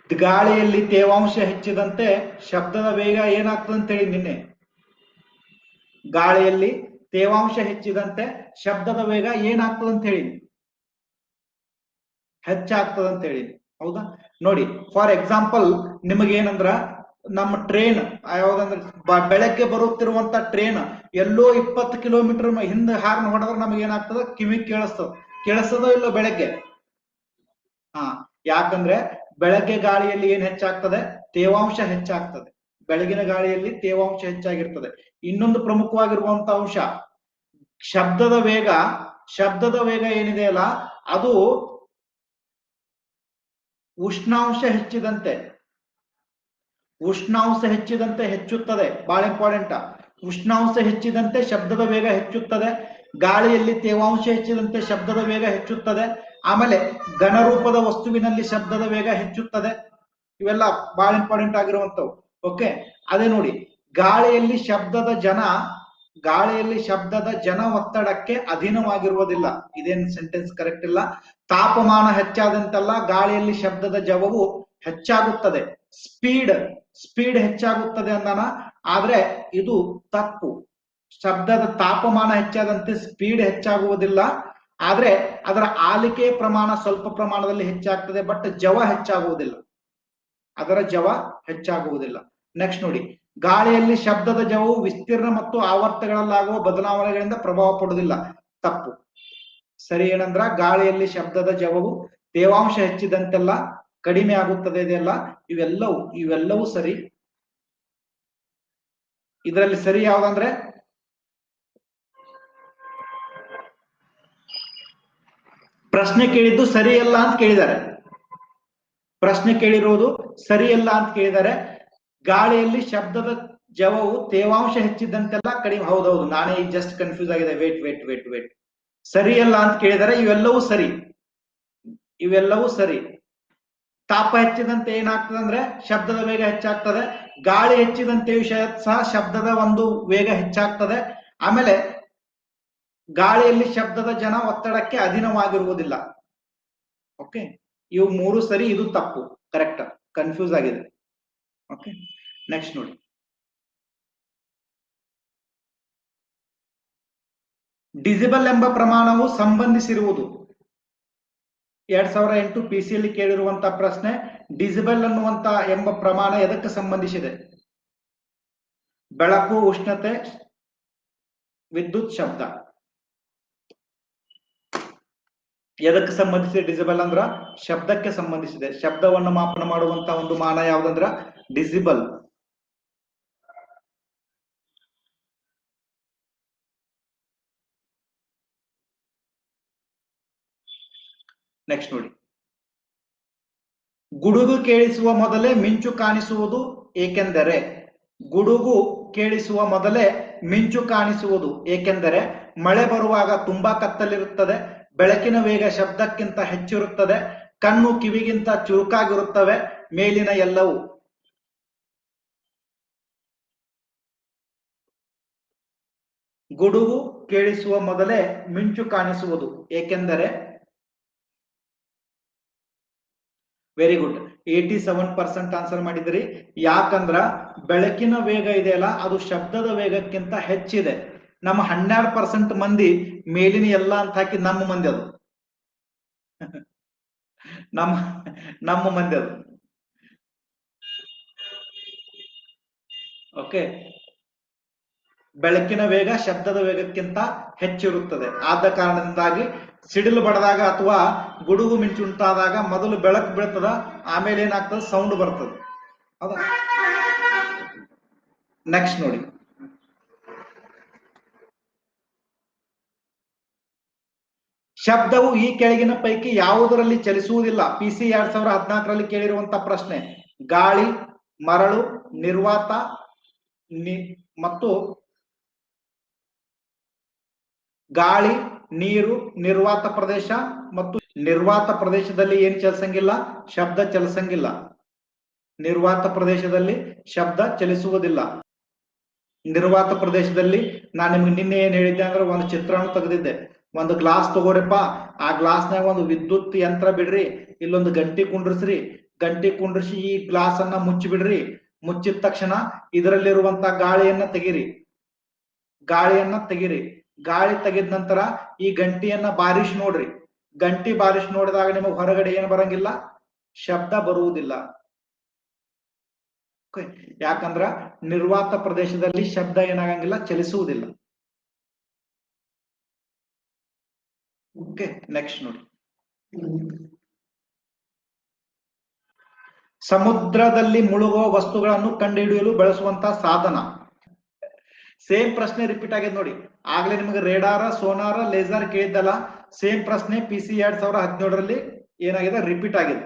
ಗಾಳಿಯಲ್ಲಿ ತೇವಾಂಶ ಹೆಚ್ಚಿದಂತೆ ಶಬ್ದದ ವೇಗ ಏನಾಗ್ತದೆ ಅಂತ ಹೇಳಿ ನಿನ್ನೆ. ಗಾಳಿಯಲ್ಲಿ ತೇವಾಂಶ ಹೆಚ್ಚಿದಂತೆ ಶಬ್ದದ ವೇಗ ಏನಾಗ್ತದೆ ಅಂತ ಹೇಳಿ, ಹೆಚ್ಚಾಗ್ತದೆ ಅಂತ ಹೇಳಿ. ಹೌದಾ? ನೋಡಿ, ಫಾರ್ ಎಕ್ಸಾಂಪಲ್ ನಿಮಗೇನಂದ್ರ ನಮ್ಮ ಟ್ರೈನ್ ಯಾವ್ದಂದ್ರೆ ಬೆಳಗ್ಗೆ ಬರುತ್ತಿರುವಂತ ಟ್ರೈನ್ ಎಲ್ಲೋ 20 ಕಿಲೋಮೀಟರ್ ಹಿಂದೆ ಹಾರ್ನ್ ಹೊಡೆದ್ರೆ ನಮಗೆ ಏನಾಗ್ತದ, ಕಿವಿ ಕೇಳಿಸ್ತದೋ ಇಲ್ಲೋ ಬೆಳಗ್ಗೆ. ಯಾಕಂದ್ರೆ ಬೆಳಗ್ಗೆ ಗಾಳಿಯಲ್ಲಿ ಏನ್ ಹೆಚ್ಚಾಗ್ತದೆ, ತೇವಾಂಶ ಹೆಚ್ಚಾಗ್ತದೆ. ಬೆಳಗಿನ ಗಾಳಿಯಲ್ಲಿ ತೇವಾಂಶ ಹೆಚ್ಚಾಗಿರ್ತದೆ. ಇನ್ನೊಂದು ಪ್ರಮುಖವಾಗಿರುವಂತ ಅಂಶ, ಶಬ್ದದ ವೇಗ ಏನಿದೆಯಲ್ಲ ಅದು ಉಷ್ಣಾಂಶ ಹೆಚ್ಚಿದಂತೆ ಹೆಚ್ಚುತ್ತದೆ. ಬಹಳ ಇಂಪಾರ್ಟೆಂಟ್. ಉಷ್ಣಾಂಶ ಹೆಚ್ಚಿದಂತೆ ಶಬ್ದದ ವೇಗ ಹೆಚ್ಚುತ್ತದೆ. ಗಾಳಿಯಲ್ಲಿ ತೇವಾಂಶ ಹೆಚ್ಚಿದಂತೆ ಶಬ್ದದ ವೇಗ ಹೆಚ್ಚುತ್ತದೆ. ಆಮೇಲೆ ಘನರೂಪದ ವಸ್ತುವಿನಲ್ಲಿ ಶಬ್ದದ ವೇಗ ಹೆಚ್ಚುತ್ತದೆ. ಇವೆಲ್ಲ ಬಹಳ ಇಂಪಾರ್ಟೆಂಟ್ ಆಗಿರುವಂತವು. ಓಕೆ, ಅದೇ ನೋಡಿ, ಗಾಳಿಯಲ್ಲಿ ಶಬ್ದದ ಜನ ಒತ್ತಡಕ್ಕೆ ಅಧೀನವಾಗಿರುವುದಿಲ್ಲ. ಇದೇನು ಸೆಂಟೆನ್ಸ್ ಕರೆಕ್ಟ್ ಇಲ್ಲ. ತಾಪಮಾನ ಹೆಚ್ಚಾದಂತೆಲ್ಲ ಗಾಳಿಯಲ್ಲಿ ಶಬ್ದದ ಜವವು ಹೆಚ್ಚಾಗುತ್ತದೆ. ಸ್ಪೀಡ್ ಹೆಚ್ಚಾಗುತ್ತದೆ ಅಂದಾನ, ಆದ್ರೆ ಇದು ತಪ್ಪು. ಶಬ್ದದ ತಾಪಮಾನ ಹೆಚ್ಚಾದಂತೆ ಸ್ಪೀಡ್ ಹೆಚ್ಚಾಗುವುದಿಲ್ಲ, ಆದ್ರೆ ಅದರ ಆಲಿಕೆ ಪ್ರಮಾಣ ಸ್ವಲ್ಪ ಪ್ರಮಾಣದಲ್ಲಿ ಹೆಚ್ಚಾಗ್ತದೆ. ಬಟ್ ಜವ ಹೆಚ್ಚಾಗುವುದಿಲ್ಲ, ಅದರ ಜವ ಹೆಚ್ಚಾಗುವುದಿಲ್ಲ. ನೆಕ್ಸ್ಟ್ ನೋಡಿ, ಗಾಳಿಯಲ್ಲಿ ಶಬ್ದದ ಜವವು ವಿಸ್ತೀರ್ಣ ಮತ್ತು ಆವರ್ತಗಳಲ್ಲಾಗುವ ಬದಲಾವಣೆಗಳಿಂದ ಪ್ರಭಾವ ಪಡುವುದಿಲ್ಲ. ತಪ್ಪು. ಸರಿ ಏನಂದ್ರ, ಗಾಳಿಯಲ್ಲಿ ಶಬ್ದದ ಜವವು ತೇವಾಂಶ ಹೆಚ್ಚಿದಂತೆಲ್ಲ ಕಡಿಮೆ ಆಗುತ್ತದೆ. ಇದೆಲ್ಲ ಇವೆಲ್ಲವೂ ಸರಿ. ಇದರಲ್ಲಿ ಸರಿ ಯಾವ್ದಂದ್ರೆ ಪ್ರಶ್ನೆ ಕೇಳಿದ್ದು ಸರಿಯಲ್ಲ ಅಂತ ಕೇಳಿದ್ದಾರೆ. ಪ್ರಶ್ನೆ ಕೇಳಿರೋದು ಸರಿಯಲ್ಲ ಅಂತ ಕೇಳಿದ್ದಾರೆ. ಗಾಳಿಯಲ್ಲಿ ಶಬ್ದದ ಜವವು ತೇವಾಂಶ ಹೆಚ್ಚಿದಂತೆಲ್ಲ ಕಡಿಮೆ. ಹೌದೌದು, ನಾನೇ ಈಗ ಜಸ್ಟ್ ಕನ್ಫ್ಯೂಸ್ ಆಗಿದೆ. ವೇಟ್ ಸರಿಯಲ್ಲ ಅಂತ ಕೇಳಿದರೆ ಇವೆಲ್ಲವೂ ಸರಿ. ತಾಪ ಹೆಚ್ಚಿದಂತೆ ಏನಾಗ್ತದೆ ಅಂದ್ರೆ ಶಬ್ದದ ವೇಗ ಹೆಚ್ಚಾಗ್ತದೆ. ಗಾಳಿ ಹೆಚ್ಚಿದಂತೆ ಸಹ ಶಬ್ದದ ಒಂದು ವೇಗ ಹೆಚ್ಚಾಗ್ತದೆ. ಆಮೇಲೆ ಗಾಳಿಯಲ್ಲಿ ಶಬ್ದದ ಜನ ಒತ್ತಡಕ್ಕೆ ಅಧೀನವಾಗಿರುವುದಿಲ್ಲ. ಓಕೆ, ಇವು ಮೂರು ಸರಿ, ಇದು ತಪ್ಪು. ಕರೆಕ್ಟ್, ಕನ್ಫ್ಯೂಸ್ ಆಗಿದೆ. ಓಕೆ, ನೆಕ್ಸ್ಟ್ ನೋಡಿ, ಡಿಸಿಬಲ್ ಎಂಬ ಪ್ರಮಾಣವು ಸಂಬಂಧಿಸಿರುವುದು. 2008 ಪಿಸಿಯಲ್ಲಿ ಕೇಳಿರುವಂತಹ ಪ್ರಶ್ನೆ, ಡಿಸಿಬಲ್ ಅನ್ನುವಂತ ಎಂಬ ಪ್ರಮಾಣ ಎದಕ್ಕೆ ಸಂಬಂಧಿಸಿದೆ? ಬೆಳಕು, ಉಷ್ಣತೆ, ವಿದ್ಯುತ್, ಶಬ್ದ. ಎದಕ್ಕೆ ಸಂಬಂಧಿಸಿದೆ? ಡಿಸಿಬಲ್ ಅಂದ್ರ ಶಬ್ದಕ್ಕೆ ಸಂಬಂಧಿಸಿದೆ. ಶಬ್ದವನ್ನು ಮಾಪನ ಮಾಡುವಂತ ಒಂದು ಮಾನ ಯಾವ್ದಂದ್ರ ಡಿಸಿಬಲ್. ನೆಕ್ಸ್ಟ್ ನೋಡಿ, ಗುಡುಗು ಕೇಳಿಸುವ ಮೊದಲೇ ಮಿಂಚು ಕಾಣಿಸುವುದು ಏಕೆಂದರೆ. ಗುಡುಗು ಕೇಳಿಸುವ ಮೊದಲೇ ಮಿಂಚು ಕಾಣಿಸುವುದು ಏಕೆಂದರೆ ಮಳೆ ಬರುವಾಗ ತುಂಬಾ ಕತ್ತಲಿರುತ್ತದೆ. ಬೆಳಕಿನ ವೇಗ ಶಬ್ದಕ್ಕಿಂತ ಹೆಚ್ಚಿರುತ್ತದೆ. ಕಣ್ಣು ಕಿವಿಗಿಂತ ಚುರುಕಾಗಿರುತ್ತವೆ. ಮೇಲಿನ ಎಲ್ಲವೂ. ಗುಡುಗು ಕೇಳಿಸುವ ಮೊದಲೇ ಮಿಂಚು ಕಾಣಿಸುವುದು ಏಕೆಂದರೆ. ವೆರಿ ಗುಡ್, 87% ಆನ್ಸರ್ ಮಾಡಿದ್ರಿ. ಯಾಕಂದ್ರ ಬೆಳಕಿನ ವೇಗ ಇದೆಯಲ್ಲ ಅದು ಶಬ್ದದ ವೇಗಕ್ಕಿಂತ ಹೆಚ್ಚಿದೆ. ನಮ್ಮ 12% ಮಂದಿ ಮೇಲಿನ ಎಲ್ಲ ಅಂತ ಹಾಕಿ ನಮ್ಮ ಮಂದಿ ಅದು ನಮ್ಮ ಮಂದಿ ಅದು. ಓಕೆ, ಬೆಳಕಿನ ವೇಗ ಶಬ್ದದ ವೇಗಕ್ಕಿಂತ ಹೆಚ್ಚಿರುತ್ತದೆ. ಆದ ಕಾರಣದಿಂದಾಗಿ ಸಿಡಿಲು ಬಡದಾಗ ಅಥವಾ ಗುಡುಗು ಮಿಂಚುಂಟಾದಾಗ ಮೊದಲು ಬೆಳಕು ಬೀಳ್ತದ, ಆಮೇಲೆ ಏನಾಗ್ತದೆ, ಸೌಂಡ್ ಬರ್ತದೆ. ಹೌದಾ? ನೆಕ್ಸ್ಟ್ ನೋಡಿ, ಶಬ್ದವು ಈ ಕೆಳಗಿನ ಪೈಕಿ ಯಾವುದರಲ್ಲಿ ಚಲಿಸುವುದಿಲ್ಲ? ಪಿಸಿ 2014ರಲ್ಲಿ ಕೇಳಿರುವಂತಹ ಪ್ರಶ್ನೆ. ಗಾಳಿ, ಮರಳು, ನಿರ್ವಾತ ಮತ್ತು ಗಾಳಿ, ನೀರು, ನಿರ್ವಾತ ಪ್ರದೇಶ. ಮತ್ತು ನಿರ್ವಾತ ಪ್ರದೇಶದಲ್ಲಿ ಏನ್ ಚಲಿಸಂಗಿಲ್ಲ? ಶಬ್ದ ಚಲಿಸಂಗಿಲ್ಲ. ನಿರ್ವಾತ ಪ್ರದೇಶದಲ್ಲಿ ಶಬ್ದ ಚಲಿಸುವುದಿಲ್ಲ. ನಿರ್ವಾತ ಪ್ರದೇಶದಲ್ಲಿ ನಾನು ನಿಮ್ಗೆ ನಿನ್ನೆ ಏನ್ ಹೇಳಿದ್ದೆ ಅಂದ್ರೆ ಒಂದು ಚಿತ್ರಣ ತೆಗೆದಿದ್ದೆ. ಒಂದು ಗ್ಲಾಸ್ ತಗೋರಿಪ್ಪ, ಆ ಗ್ಲಾಸ್ನಾಗ ಒಂದು ವಿದ್ಯುತ್ ಯಂತ್ರ ಬಿಡ್ರಿ, ಇಲ್ಲೊಂದು ಗಂಟಿ ಕುಂಡ್ರಸ್ರಿ, ಗಂಟಿ ಕುಂಡ್ರಿಸಿ ಈ ಗ್ಲಾಸ್ ಅನ್ನ ಮುಚ್ಚಿ ಬಿಡ್ರಿ, ಮುಚ್ಚಿದ ತಕ್ಷಣ ಇದರಲ್ಲಿರುವಂತ ಗಾಳಿಯನ್ನ ತೆಗಿರಿ, ಗಾಳಿಯನ್ನ ತೆಗಿರಿ, ಗಾಳಿ ತೆಗೆದ ನಂತರ ಈ ಗಂಟಿಯನ್ನ ಬಾರಿಸಿ ನೋಡ್ರಿ, ಗಂಟಿ ಬಾರಿಸಿ ನೋಡಿದಾಗ ನಿಮಗೆ ಹೊರಗಡೆ ಏನು ಬರಂಗಿಲ್ಲ, ಶಬ್ದ ಬರುವುದಿಲ್ಲ. ಯಾಕಂದ್ರ ನಿರ್ವಾತ ಪ್ರದೇಶದಲ್ಲಿ ಶಬ್ದ ಏನಾಗಂಗಿಲ್ಲ, ಚಲಿಸುವುದಿಲ್ಲ. ಓಕೆ, ನೆಕ್ಸ್ಟ್ ನೋಡಿ. ಸಮುದ್ರದಲ್ಲಿ ಮುಳುಗುವ ವಸ್ತುಗಳನ್ನು ಕಂಡುಹಿಡಿಯಲು ಬಳಸುವಂತಹ ಸಾಧನ. ಸೇಮ್ ಪ್ರಶ್ನೆ ರಿಪೀಟ್ ಆಗಿದೆ ನೋಡಿ. ಆಗ್ಲೇ ನಿಮಗೆ ರೇಡಾರ, ಸೋನಾರ, ಲೇಸರ್ ಕೇಳಿದ್ದಲ್ಲ, ಸೇಮ್ ಪ್ರಶ್ನೆ PC 2017ರಲ್ಲಿ ಏನಾಗಿದೆ, ರಿಪೀಟ್ ಆಗಿದೆ.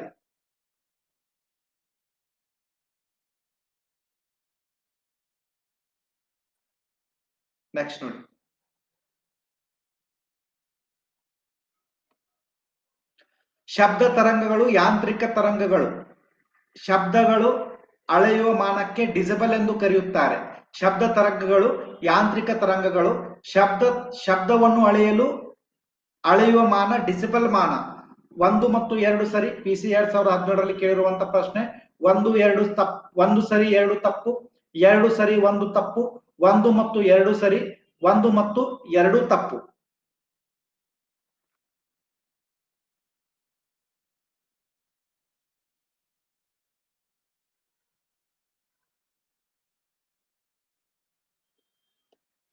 ನೆಕ್ಸ್ಟ್ ನೋಡಿ. ಶಬ್ದ ತರಂಗಗಳು ಯಾಂತ್ರಿಕ ತರಂಗಗಳು. ಶಬ್ದಗಳು ಅಳೆಯುವ ಮಾನಕ್ಕೆ ಡಿಸಿಬಲ್ ಎಂದು ಕರೆಯುತ್ತಾರೆ. ಶಬ್ದ ತರಂಗಗಳು ಯಾಂತ್ರಿಕ ತರಂಗಗಳು. ಶಬ್ದವನ್ನು ಅಳೆಯುವ ಮಾನ ಡಿಸಿಬಲ್ ಮಾನ. 1 ಮತ್ತು 2 ಸರಿ. PC 2017ರಲ್ಲಿ ಕೇಳಿರುವಂತ ಪ್ರಶ್ನೆ. 1 2 ತಪ್ಪು, 1 ಸರಿ 2 ತಪ್ಪು, 2 ಸರಿ 1 ತಪ್ಪು, 1 ಮತ್ತು 2 ಸರಿ, 1 ಮತ್ತು 2 ತಪ್ಪು.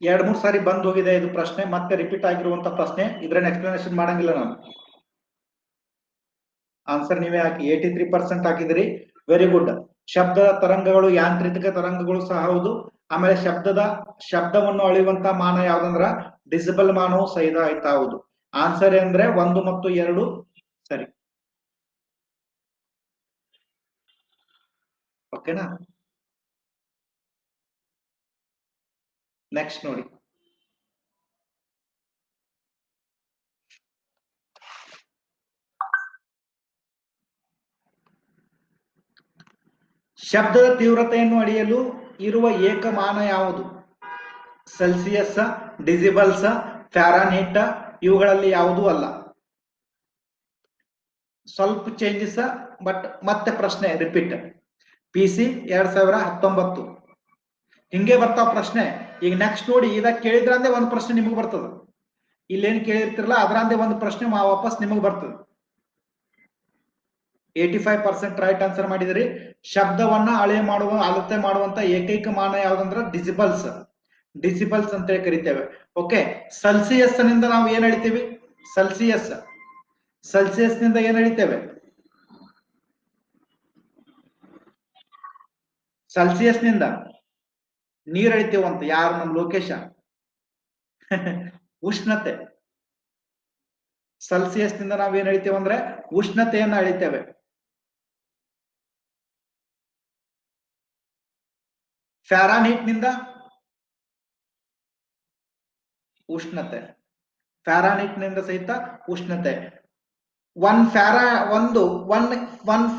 ಎರಡ್ ಮೂರ್ ಸಾರಿ ಬಂದ್ ಹೋಗಿದೆ ಇದು ಪ್ರಶ್ನೆ, ಮತ್ತೆ ರಿಪೀಟ್ ಆಗಿರುವಂತ ಪ್ರಶ್ನೆ. ಇದ್ರನ್ನ ಎಕ್ಸ್ಪ್ಲನೇಷನ್ ಮಾಡಂಗಿಲ್ಲ ನಾನು. ಆನ್ಸರ್ ನೀವೇ ಹಾಕಿ. 83% ಹಾಕಿದಿರಿ, ವೆರಿ ಗುಡ್. ಶಬ್ದ ತರಂಗಗಳು ಯಾಂತ್ರಿಕ ತರಂಗಗಳು ಸಹ ಹೌದು. ಆಮೇಲೆ ಶಬ್ದವನ್ನು ಅಳೆಯುವಂತ ಮಾನ ಯಾವ್ದಂದ್ರ ಡಿಸಿಬಲ್ ಮಾನವು ಸಹಿತ ಆಯ್ತಾ, ಹೌದು. ಆನ್ಸರ್ ಅಂದ್ರೆ 1 ಮತ್ತು 2 ಸರಿ. ಓಕೆನಾ? ನೆಕ್ಸ್ಟ್ ನೋಡಿ. ಶಬ್ದದ ತೀವ್ರತೆಯನ್ನು ಅಳೆಯಲು ಇರುವ ಏಕಮಾನ ಯಾವುದು? ಸೆಲ್ಸಿಯಸ್, ಡಿಸಿಬಲ್ಸ್, ಫ್ಯಾರನ್ಹೀಟ್, ಇವುಗಳಲ್ಲಿ ಯಾವುದೂ ಅಲ್ಲ. ಸ್ವಲ್ಪ ಚೇಂಜಸ್, ಬಟ್ ಮತ್ತೆ ಪ್ರಶ್ನೆ ರಿಪೀಟ್. PC 2019 ಹಿಂಗೆ ಬರ್ತಾವ ಪ್ರಶ್ನೆ. ಈಗ ನೆಕ್ಸ್ಟ್ ನೋಡಿ, ಇದಾಗ ಕೇಳಿದ್ರಂದೆ ಒಂದು ಪ್ರಶ್ನೆ ನಿಮಗೆ ಬರ್ತದ, ಇಲ್ಲೇನ್ ಕೇಳಿರ್ತಿರಲ್ಲ ಅದರಂದೆ ಒಂದು ಪ್ರಶ್ನೆ ವಾಪಸ್ ನಿಮಗೆ ಬರ್ತದೆ. 85% ರೈಟ್ ಆನ್ಸರ್ ಮಾಡಿದಿರಿ. ಶಬ್ದವನ್ನ ಅಳತೆ ಮಾಡುವಂತ ಏಕೈಕ ಮಾನ ಯಾವ್ದಂದ್ರ ಡಿಸಿಬಲ್ಸ್. ಡಿಸಿಬಲ್ಸ್ ಅಂತ ಕರಿತೇವೆ. ಓಕೆ, ಸೆಲ್ಸಿಯಸ್ ನಿಂದ ನಾವು ಏನ್ ಹೇಳ್ತೀವಿ? ಸೆಲ್ಸಿಯಸ್ ನಿಂದ ಏನ್ ಹೇಳ್ತೇವೆ? ಸೆಲ್ಸಿಯಸ್ ನಿಂದ ನೀರ್ ಅಳಿತೇವಂತ. ಯಾರು? ನಮ್ ಲೋಕೇಶ. ಉಷ್ಣತೆ. ಸೆಲ್ಸಿಯಸ್ ನಿಂದ ನಾವ್ ಏನ್ ಹೇಳ್ತೇವೆ ಅಂದ್ರೆ ಉಷ್ಣತೆಯನ್ನ ಅಳಿತೇವೆ. ಫ್ಯಾರನ್ಹೀಟ್ ನಿಂದ ಉಷ್ಣತೆ. ಫ್ಯಾರನ್ಹೀಟ್ ನಿಂದ ಸಹಿತ ಉಷ್ಣತೆ. ಒನ್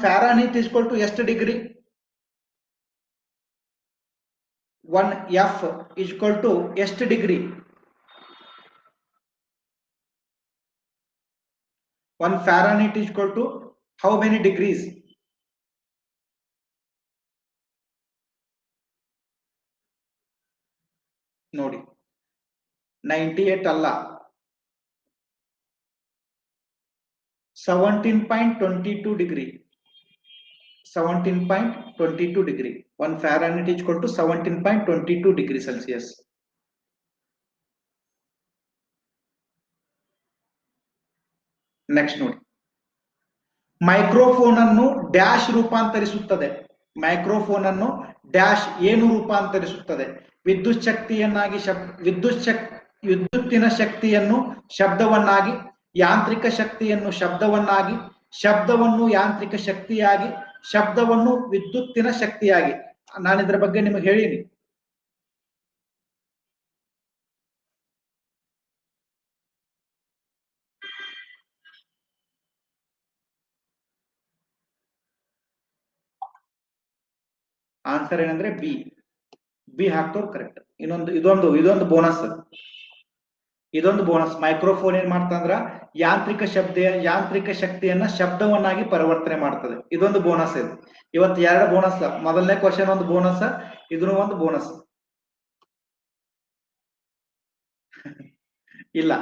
ಫ್ಯಾರನ್ಹೀಟ್ ಈಕ್ವಲ್ ಟು ಎಷ್ಟು ಡಿಗ್ರಿ? 1 F ಈಕ್ವಲ್ ಟು ಎಷ್ಟು degree? 1 Fahrenheit equal to how many degrees? ನೋಡಿ, 98 ಅಲ್ಲ, 17.22 degree. 17.22 degree. 1 Fahrenheit equal to 17.22 degree Celsius. Next ನೋಡಿ. ಮೈಕ್ರೋಫೋನ್ ಅನ್ನು ಡ್ಯಾಶ್ ರೂಪಾಂತರಿಸುತ್ತದೆ. ಮೈಕ್ರೋಫೋನ್ ಅನ್ನು ಡ್ಯಾಶ್ ಏನು ರೂಪಾಂತರಿಸುತ್ತದೆ? ವಿದ್ಯುತ್ತಿನ ಶಕ್ತಿಯನ್ನು ಶಬ್ದವನ್ನಾಗಿ, ಯಾಂತ್ರಿಕ ಶಕ್ತಿಯನ್ನು ಶಬ್ದವನ್ನಾಗಿ, ಶಬ್ದವನ್ನು ಯಾಂತ್ರಿಕ ಶಕ್ತಿಯಾಗಿ, ಶಬ್ದವನ್ನು ವಿದ್ಯುತ್ತಿನ ಶಕ್ತಿಯಾಗಿ. ನಾನು ಇದ್ರ ಬಗ್ಗೆ ನಿಮಗೆ ಹೇಳೀನಿ. ಆನ್ಸರ್ ಏನಂದ್ರೆ ಬಿ ಹಾಕ್ತವ್ರು ಕರೆಕ್ಟ್. ಇದೊಂದು ಬೋನಸ್ ಮೈಕ್ರೋಫೋನ್ ಏನ್ ಮಾಡ್ತಂದ್ರ ಯಾಂತ್ರಿಕ ಶಕ್ತಿಯನ್ನ ಶಬ್ದವನ್ನಾಗಿ ಪರಿವರ್ತನೆ ಮಾಡ್ತದೆ. ಇದೊಂದು ಬೋನಸ್ ಇದೆ. ಇವತ್ತು 2 ಬೋನಸ್. ಮೊದಲನೇ ಕ್ವಶನ್ ಒಂದು ಬೋನಸ್, ಇದನ್ನು ಒಂದು ಬೋನಸ್. ಇಲ್ಲ.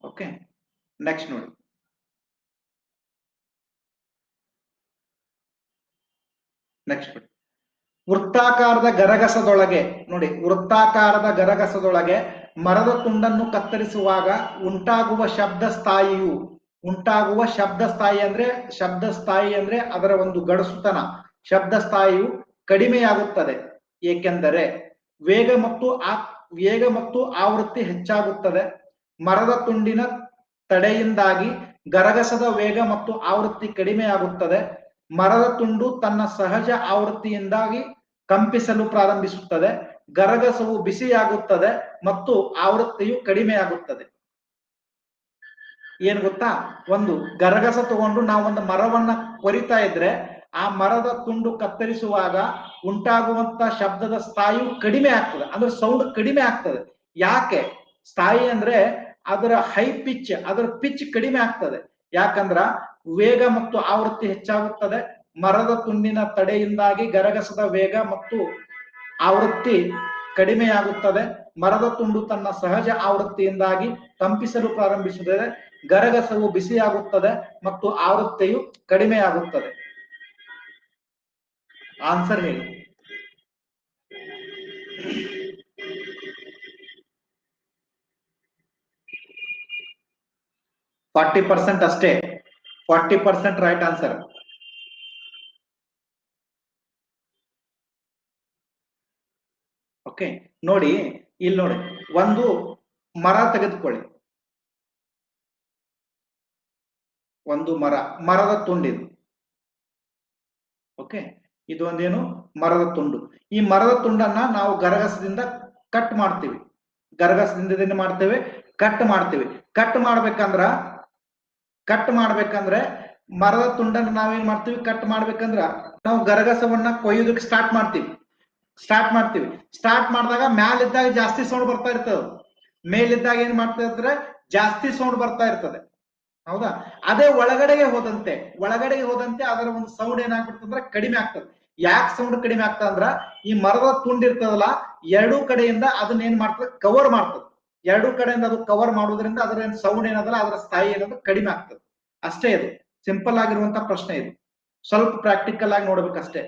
ಓಕೆ, ನೆಕ್ಸ್ಟ್ ನೋಡಿ. ನೆಕ್ಸ್ಟ್ ವೃತ್ತಾಕಾರದ ಗರಗಸದೊಳಗೆ ನೋಡಿ, ವೃತ್ತಾಕಾರದ ಗರಗಸದೊಳಗೆ ಮರದ ತುಂಡನ್ನು ಕತ್ತರಿಸುವಾಗ ಉಂಟಾಗುವ ಶಬ್ದ ಸ್ಥಾಯಿ ಅಂದ್ರೆ ಅದರ ಒಂದು ಗಡಸುತನ, ಶಬ್ದ ಸ್ಥಾಯಿಯು ಕಡಿಮೆಯಾಗುತ್ತದೆ. ಏಕೆಂದರೆ ವೇಗ ಮತ್ತು ಆವೃತ್ತಿ ಹೆಚ್ಚಾಗುತ್ತದೆ. ಮರದ ತುಂಡಿನ ತಡೆಯಿಂದಾಗಿ ಗರಗಸದ ವೇಗ ಮತ್ತು ಆವೃತ್ತಿ ಕಡಿಮೆಯಾಗುತ್ತದೆ. ಮರದ ತುಂಡು ತನ್ನ ಸಹಜ ಆವೃತ್ತಿಯಿಂದಾಗಿ ಕಂಪಿಸಲು ಪ್ರಾರಂಭಿಸುತ್ತದೆ. ಗರಗಸವು ಬಿಸಿಯಾಗುತ್ತದೆ ಮತ್ತು ಆವೃತ್ತಿಯು ಕಡಿಮೆಯಾಗುತ್ತದೆ. ಏನ್ ಗೊತ್ತಾ, ಒಂದು ಗರಗಸ ತಗೊಂಡು ನಾವೊಂದು ಮರವನ್ನ ಕೊರಿತಾ ಇದ್ರೆ ಆ ಮರದ ತುಂಡು ಕತ್ತರಿಸುವಾಗ ಉಂಟಾಗುವಂತ ಶಬ್ದದ ಸ್ಥಾಯಿಯು ಕಡಿಮೆ ಆಗ್ತದೆ, ಅಂದ್ರೆ ಸೌಂಡ್ ಕಡಿಮೆ ಆಗ್ತದೆ. ಯಾಕೆ? ಸ್ಥಾಯಿ ಅಂದ್ರೆ ಅದರ ಹೈ ಪಿಚ್, ಅದರ ಪಿಚ್ ಕಡಿಮೆ ಆಗ್ತದೆ. ಯಾಕಂದ್ರ ವೇಗ ಮತ್ತು ಆವೃತ್ತಿ ಹೆಚ್ಚಾಗುತ್ತದೆ. ಮರದ ತುಂಡಿನ ತಡೆಯಿಂದಾಗಿ ಗರಗಸದ ವೇಗ ಮತ್ತು ಆವೃತ್ತಿ ಕಡಿಮೆಯಾಗುತ್ತದೆ. ಮರದ ತುಂಡು ತನ್ನ ಸಹಜ ಆವೃತ್ತಿಯಿಂದಾಗಿ ಕಂಪಿಸಲು ಪ್ರಾರಂಭಿಸುತ್ತದೆ. ಗರಗಸವು ಬಿಸಿಯಾಗುತ್ತದೆ ಮತ್ತು ಆವೃತ್ತಿಯು ಕಡಿಮೆಯಾಗುತ್ತದೆ. ಆನ್ಸರ್ ಹೇಳಿ. %40 ಅಷ್ಟೇ. 40% ರೈಟ್ ಆನ್ಸರ್. ಓಕೆ, ನೋಡಿ ಇಲ್ಲಿ ನೋಡಿ, ಒಂದು ಮರ ತೆಗೆದುಕೊಳ್ಳಿ. ಒಂದು ಮರದ ತುಂಡಿದು. ಓಕೆ, ಇದು ಒಂದೇನು ಮರದ ತುಂಡು. ಈ ಮರದ ತುಂಡನ್ನ ನಾವು ಗರಗಸದಿಂದ ಕಟ್ ಮಾಡ್ತೀವಿ. ಗರಗಸದಿಂದ ಮಾಡ್ತೇವೆ, ಕಟ್ ಮಾಡ್ತೀವಿ. ಕಟ್ ಮಾಡ್ಬೇಕಂದ್ರೆ ಮರದ ತುಂಡನ್ನ ನಾವೇನ್ ಮಾಡ್ತೀವಿ, ಕಟ್ ಮಾಡ್ಬೇಕಂದ್ರ ನಾವು ಗರಗಸವನ್ನ ಕೊಯ್ಯೋದಕ್ಕೆ ಸ್ಟಾರ್ಟ್ ಮಾಡ್ತೀವಿ. ಸ್ಟಾರ್ಟ್ ಮಾಡಿದಾಗ ಮ್ಯಾಲಿದ್ದಾಗ ಜಾಸ್ತಿ ಸೌಂಡ್ ಬರ್ತಾ ಇರ್ತದೆ, ಮೇಲಿದ್ದಾಗ ಏನ್ ಮಾಡ್ತಾ ಇದ್ರೆ ಜಾಸ್ತಿ ಸೌಂಡ್ ಬರ್ತಾ ಇರ್ತದೆ. ಹೌದಾ? ಅದೇ ಒಳಗಡೆಗೆ ಹೋದಂತೆ ಅದರ ಒಂದು ಸೌಂಡ್ ಏನಾಗ್ಬಿಡ್ತಂದ್ರೆ ಕಡಿಮೆ ಆಗ್ತದೆ. ಯಾಕೆ ಸೌಂಡ್ ಕಡಿಮೆ ಆಗ್ತದೆ ಅಂದ್ರ ಈ ಮರದ ತುಂಡು ಇರ್ತದಲ್ಲ, ಎರಡೂ ಕಡೆಯಿಂದ ಅದನ್ನ ಏನ್ ಮಾಡ್ತದೆ, ಕವರ್ ಮಾಡ್ತದೆ. ಎರಡೂ ಕಡೆಯಿಂದ ಅದು ಕವರ್ ಮಾಡೋದ್ರಿಂದ ಅದರ ಸೌಂಡ್ ಏನದಲ್ಲ, ಅದರ ಸ್ಥಾಯಿ ಏನಂದ್ರೆ ಕಡಿಮೆ ಆಗ್ತದೆ. ಅಷ್ಟೇ. ಇದು ಸಿಂಪಲ್ ಆಗಿರುವಂತ ಪ್ರಶ್ನೆ. ಇದು ಸ್ವಲ್ಪ ಪ್ರಾಕ್ಟಿಕಲ್ ಆಗಿ ನೋಡ್ಬೇಕಷ್ಟೇ.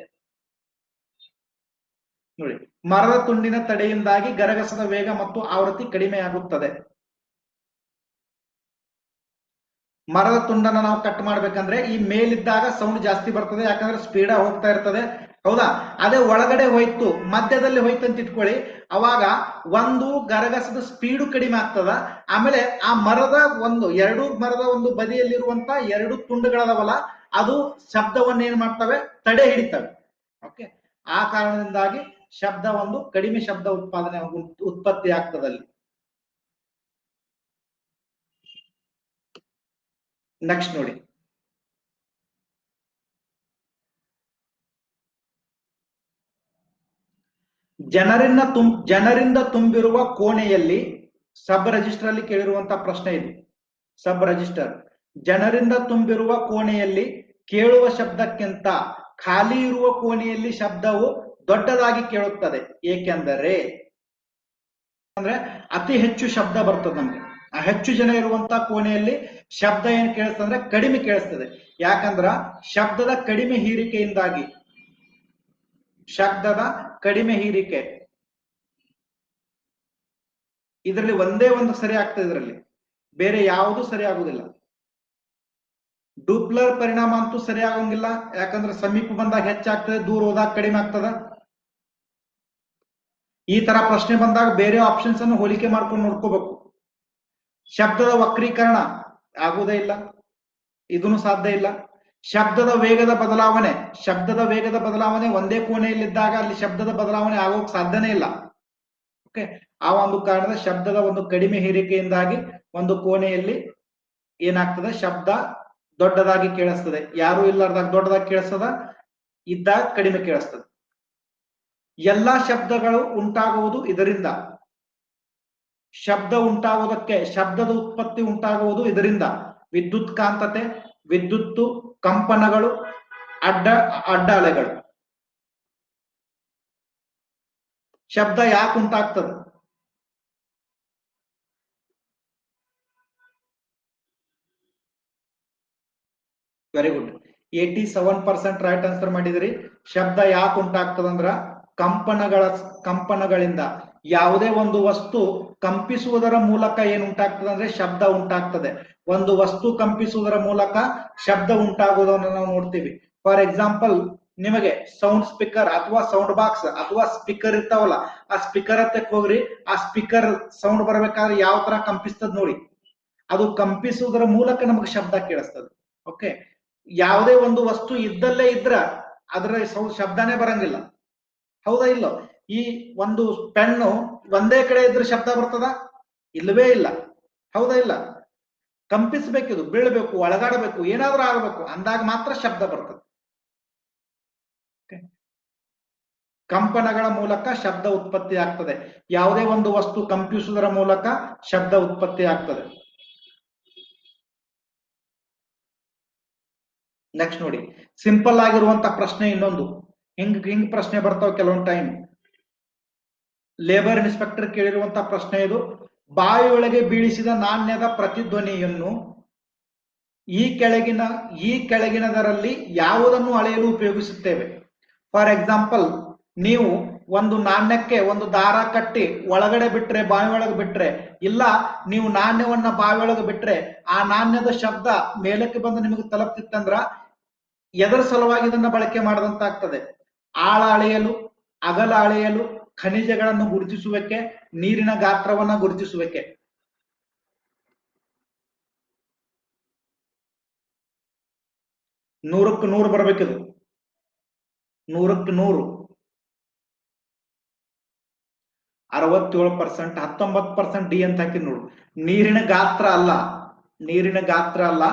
ನೋಡಿ, ಮರದ ತುಂಡಿನ ತಡೆಯಿಂದಾಗಿ ಗರಗಸದ ವೇಗ ಮತ್ತು ಆವೃತ್ತಿ ಕಡಿಮೆಯಾಗುತ್ತದೆ. ಮರದ ತುಂಡನ್ನ ನಾವು ಕಟ್ ಮಾಡ್ಬೇಕಂದ್ರೆ ಈ ಮೇಲಿದ್ದಾಗ ಸೌಂಡ್ ಜಾಸ್ತಿ ಬರ್ತದೆ, ಯಾಕಂದ್ರೆ ಸ್ಪೀಡ್ ಹೋಗ್ತಾ ಇರ್ತದೆ. ಹೌದಾ? ಅದೇ ಒಳಗಡೆ ಹೋಯ್ತು, ಮಧ್ಯದಲ್ಲಿ ಹೋಯ್ತು ಅಂತ ಇಟ್ಕೊಳ್ಳಿ, ಅವಾಗ ಒಂದು ಗರಗಸದ ಸ್ಪೀಡು ಕಡಿಮೆ ಆಗ್ತದ. ಆಮೇಲೆ ಆ ಎರಡು ಮರದ ಒಂದು ಬದಿಯಲ್ಲಿರುವಂತ 2 ತುಂಡುಗಳದವಲ್ಲ, ಅದು ಶಬ್ದವನ್ನ ಏನ್ ಮಾಡ್ತವೆ, ತಡೆ ಹಿಡಿತವೆ. ಓಕೆ, ಆ ಕಾರಣದಿಂದಾಗಿ ಕಡಿಮೆ ಶಬ್ದ ಉತ್ಪತ್ತಿ ಆಗ್ತದಲ್ಲಿ. ನೆಕ್ಸ್ಟ್ ನೋಡಿ, ಜನರಿಂದ ತುಂಬಿರುವ ಕೋಣೆಯಲ್ಲಿ, ಸಬ್ ರಿಜಿಸ್ಟರ್ ಅಲ್ಲಿ ಕೇಳಿರುವಂತ ಪ್ರಶ್ನೆ ಇದು. ಸಬ್ ರಿಜಿಸ್ಟರ್, ಜನರಿಂದ ತುಂಬಿರುವ ಕೋಣೆಯಲ್ಲಿ ಕೇಳುವ ಶಬ್ದಕ್ಕಿಂತ ಖಾಲಿ ಇರುವ ಕೋಣೆಯಲ್ಲಿ ಶಬ್ದವು ದೊಡ್ಡದಾಗಿ ಕೇಳುತ್ತದೆ. ಏಕೆಂದರೆ ಅತಿ ಹೆಚ್ಚು ಶಬ್ದ ಬರ್ತದೆ ನಮ್ಗೆ. ಆ ಹೆಚ್ಚು ಜನ ಇರುವಂತ ಕೋಣೆಯಲ್ಲಿ ಶಬ್ದ ಏನ್ ಕೇಳಿಸ್ತಂದ್ರೆ ಕಡಿಮೆ ಕೇಳಿಸ್ತದೆ. ಯಾಕಂದ್ರ ಶಬ್ದದ ಕಡಿಮೆ ಹೀರಿಕೆ ಇದರಲ್ಲಿ ಒಂದೇ ಒಂದು ಸರಿ ಆಗ್ತದೆ, ಇದರಲ್ಲಿ ಬೇರೆ ಯಾವುದು ಸರಿ ಆಗುದಿಲ್ಲ. ಡೂಪ್ಲರ್ ಪರಿಣಾಮ ಅಂತೂ ಸರಿ ಆಗಂಗಿಲ್ಲ, ಯಾಕಂದ್ರೆ ಸಮೀಪ ಬಂದಾಗ ಹೆಚ್ಚಾಗ್ತದೆ, ದೂರ ಹೋದಾಗ ಕಡಿಮೆ ಆಗ್ತದ. ಈ ತರ ಪ್ರಶ್ನೆ ಬಂದಾಗ ಬೇರೆ ಆಪ್ಷನ್ಸ್ ಅನ್ನು ಹೋಲಿಕೆ ಮಾಡ್ಕೊಂಡು ನೋಡ್ಕೋಬೇಕು. ಶಬ್ದದ ವಕ್ರೀಕರಣ ಆಗುವುದೇ ಇಲ್ಲ, ಇದನ್ನು ಸಾಧ್ಯ ಇಲ್ಲ. ಶಬ್ದದ ವೇಗದ ಬದಲಾವಣೆ ಒಂದೇ ಕೋಣೆಯಲ್ಲಿದ್ದಾಗ ಅಲ್ಲಿ ಶಬ್ದದ ಬದಲಾವಣೆ ಆಗೋಕ್ ಸಾಧ್ಯನೇ ಇಲ್ಲ. ಓಕೆ, ಆ ಒಂದು ಕಾರಣದ ಶಬ್ದದ ಒಂದು ಕಡಿಮೆ ಹೀರಿಕೆಯಿಂದಾಗಿ ಒಂದು ಕೋಣೆಯಲ್ಲಿ ಏನಾಗ್ತದೆ, ಶಬ್ದ ದೊಡ್ಡದಾಗಿ ಕೇಳಿಸ್ತದೆ. ಯಾರು ಇಲ್ಲಾರ್ದಾಗ ದೊಡ್ಡದಾಗಿ ಕೇಳಿಸ್ತದ, ಇದ್ದಾಗ ಕಡಿಮೆ ಕೇಳಿಸ್ತದೆ. ಎಲ್ಲಾ ಶಬ್ದಗಳು ಉಂಟಾಗುವುದು ಇದರಿಂದ. ಶಬ್ದ ಉಂಟಾಗುವುದಕ್ಕೆ, ಶಬ್ದದ ಉತ್ಪತ್ತಿ ಉಂಟಾಗುವುದು ಇದರಿಂದ. ವಿದ್ಯುತ್ ಕಾಂತತೆ, ವಿದ್ಯುತ್ತು, ಕಂಪನಗಳು, ಅಡ್ಡ ಅಲೆಗಳು. ಶಬ್ದ ಯಾಕೆ ಉಂಟಾಗ್ತದೆ? ವೆರಿ ಗುಡ್, 87% ರೈಟ್ ಆನ್ಸರ್ ಮಾಡಿದ್ರಿ. ಶಬ್ದ ಯಾಕೆ ಉಂಟಾಗ್ತದಂದ್ರ ಕಂಪನಗಳಿಂದ. ಯಾವುದೇ ಒಂದು ವಸ್ತು ಕಂಪಿಸುವುದರ ಮೂಲಕ ಏನು ಉಂಟಾಗ್ತದೆ ಅಂದ್ರೆ ಶಬ್ದ ಉಂಟಾಗ್ತದೆ. ಒಂದು ವಸ್ತು ಕಂಪಿಸುವುದರ ಮೂಲಕ ಶಬ್ದ ಉಂಟಾಗುವುದನ್ನು ನಾವು ನೋಡ್ತೀವಿ. ಫಾರ್ ಎಕ್ಸಾಂಪಲ್, ನಿಮಗೆ ಸೌಂಡ್ ಸ್ಪೀಕರ್ ಅಥವಾ ಸೌಂಡ್ ಬಾಕ್ಸ್ ಅಥವಾ ಸ್ಪೀಕರ್ ಇರ್ತಾವಲ್ಲ, ಆ ಸ್ಪೀಕರ್ ಹತ್ತಕ್ಕೆ ಹೋಗ್ರಿ, ಆ ಸ್ಪೀಕರ್ ಸೌಂಡ್ ಬರ್ಬೇಕಾದ್ರೆ ಯಾವ ತರ ಕಂಪಿಸ್ತದ ನೋಡಿ. ಅದು ಕಂಪಿಸುವುದರ ಮೂಲಕ ನಮಗೆ ಶಬ್ದ ಕೇಳಿಸ್ತದೆ. ಓಕೆ, ಯಾವುದೇ ಒಂದು ವಸ್ತು ಇದ್ದಲ್ಲೇ ಇದ್ರ ಅದರ ಶಬ್ದನೇ ಬರಂಗಿಲ್ಲ. ಹೌದಾ ಇಲ್ಲ? ಈ ಒಂದು ಪೆನ್ನು ಒಂದೇ ಕಡೆ ಇದ್ರೆ ಶಬ್ದ ಬರ್ತದ? ಇಲ್ಲವೇ ಇಲ್ಲ. ಹೌದಾ ಇಲ್ಲ? ಕಂಪಿಸಬೇಕಿದು, ಬೀಳ್ಬೇಕು, ಒಳಗಾಡಬೇಕು, ಏನಾದ್ರೂ ಆಗಬೇಕು, ಅಂದಾಗ ಮಾತ್ರ ಶಬ್ದ ಬರ್ತದೆ. ಕಂಪನಗಳ ಮೂಲಕ ಶಬ್ದ ಉತ್ಪತ್ತಿ ಆಗ್ತದೆ. ಯಾವುದೇ ಒಂದು ವಸ್ತು ಕಂಪಿಸುವುದರ ಮೂಲಕ ಶಬ್ದ ಉತ್ಪತ್ತಿ ಆಗ್ತದೆ. ನೆಕ್ಸ್ಟ್ ನೋಡಿ, ಸಿಂಪಲ್ ಆಗಿರುವಂತ ಪ್ರಶ್ನೆ ಇನ್ನೊಂದು. ಹಿಂಗ್ ಪ್ರಶ್ನೆ ಬರ್ತಾವ ಕೆಲವೊಂದು ಟೈಮ್. ಲೇಬರ್ ಇನ್ಸ್ಪೆಕ್ಟರ್ ಕೇಳಿರುವಂತ ಪ್ರಶ್ನೆ ಇದು. ಬಾಯಿಯೊಳಗೆ ಬೀಳಿಸಿದ ನಾಣ್ಯದ ಪ್ರತಿಧ್ವನಿಯನ್ನು ಈ ಕೆಳಗಿನದರಲ್ಲಿ ಯಾವುದನ್ನು ಅಳೆಯಲು ಉಪಯೋಗಿಸುತ್ತೇವೆ? ಫಾರ್ ಎಕ್ಸಾಂಪಲ್, ನೀವು ಒಂದು ನಾಣ್ಯಕ್ಕೆ ಒಂದು ದಾರ ಕಟ್ಟಿ ಒಳಗಡೆ ಬಿಟ್ರೆ, ಬಾವಿಯೊಳಗೆ ಬಿಟ್ರೆ, ಇಲ್ಲ ನೀವು ನಾಣ್ಯವನ್ನ ಬಾವಿಯೊಳಗೆ ಬಿಟ್ರೆ ಆ ನಾಣ್ಯದ ಶಬ್ದ ಮೇಲಕ್ಕೆ ಬಂದು ನಿಮಗೆ ತಲುಪ್ತಿತ್ತಂದ್ರ ಎದರ ಸಲುವಾಗಿ ಇದನ್ನ ಬಳಕೆ ಮಾಡಿದಂತಾಗ್ತದೆ? ಆಳ ಅಳೆಯಲು, ಅಗಲ ಅಳೆಯಲು, ಖನಿಜಗಳನ್ನು ಗುರುತಿಸುವಿಕೆ, ನೀರಿನ ಗಾತ್ರವನ್ನ ಗುರುತಿಸುವಿಕೆ. ನೂರಕ್ಕೆ 100 ಬರ್ಬೇಕಿದು. 100ಕ್ಕೆ 100. 67%, 19% ಡಿ ಅಂತ ಹಾಕಿ ನೋಡು. ನೀರಿನ ಗಾತ್ರ ಅಲ್ಲ, ನೀರಿನ ಗಾತ್ರ ಅಲ್ಲ,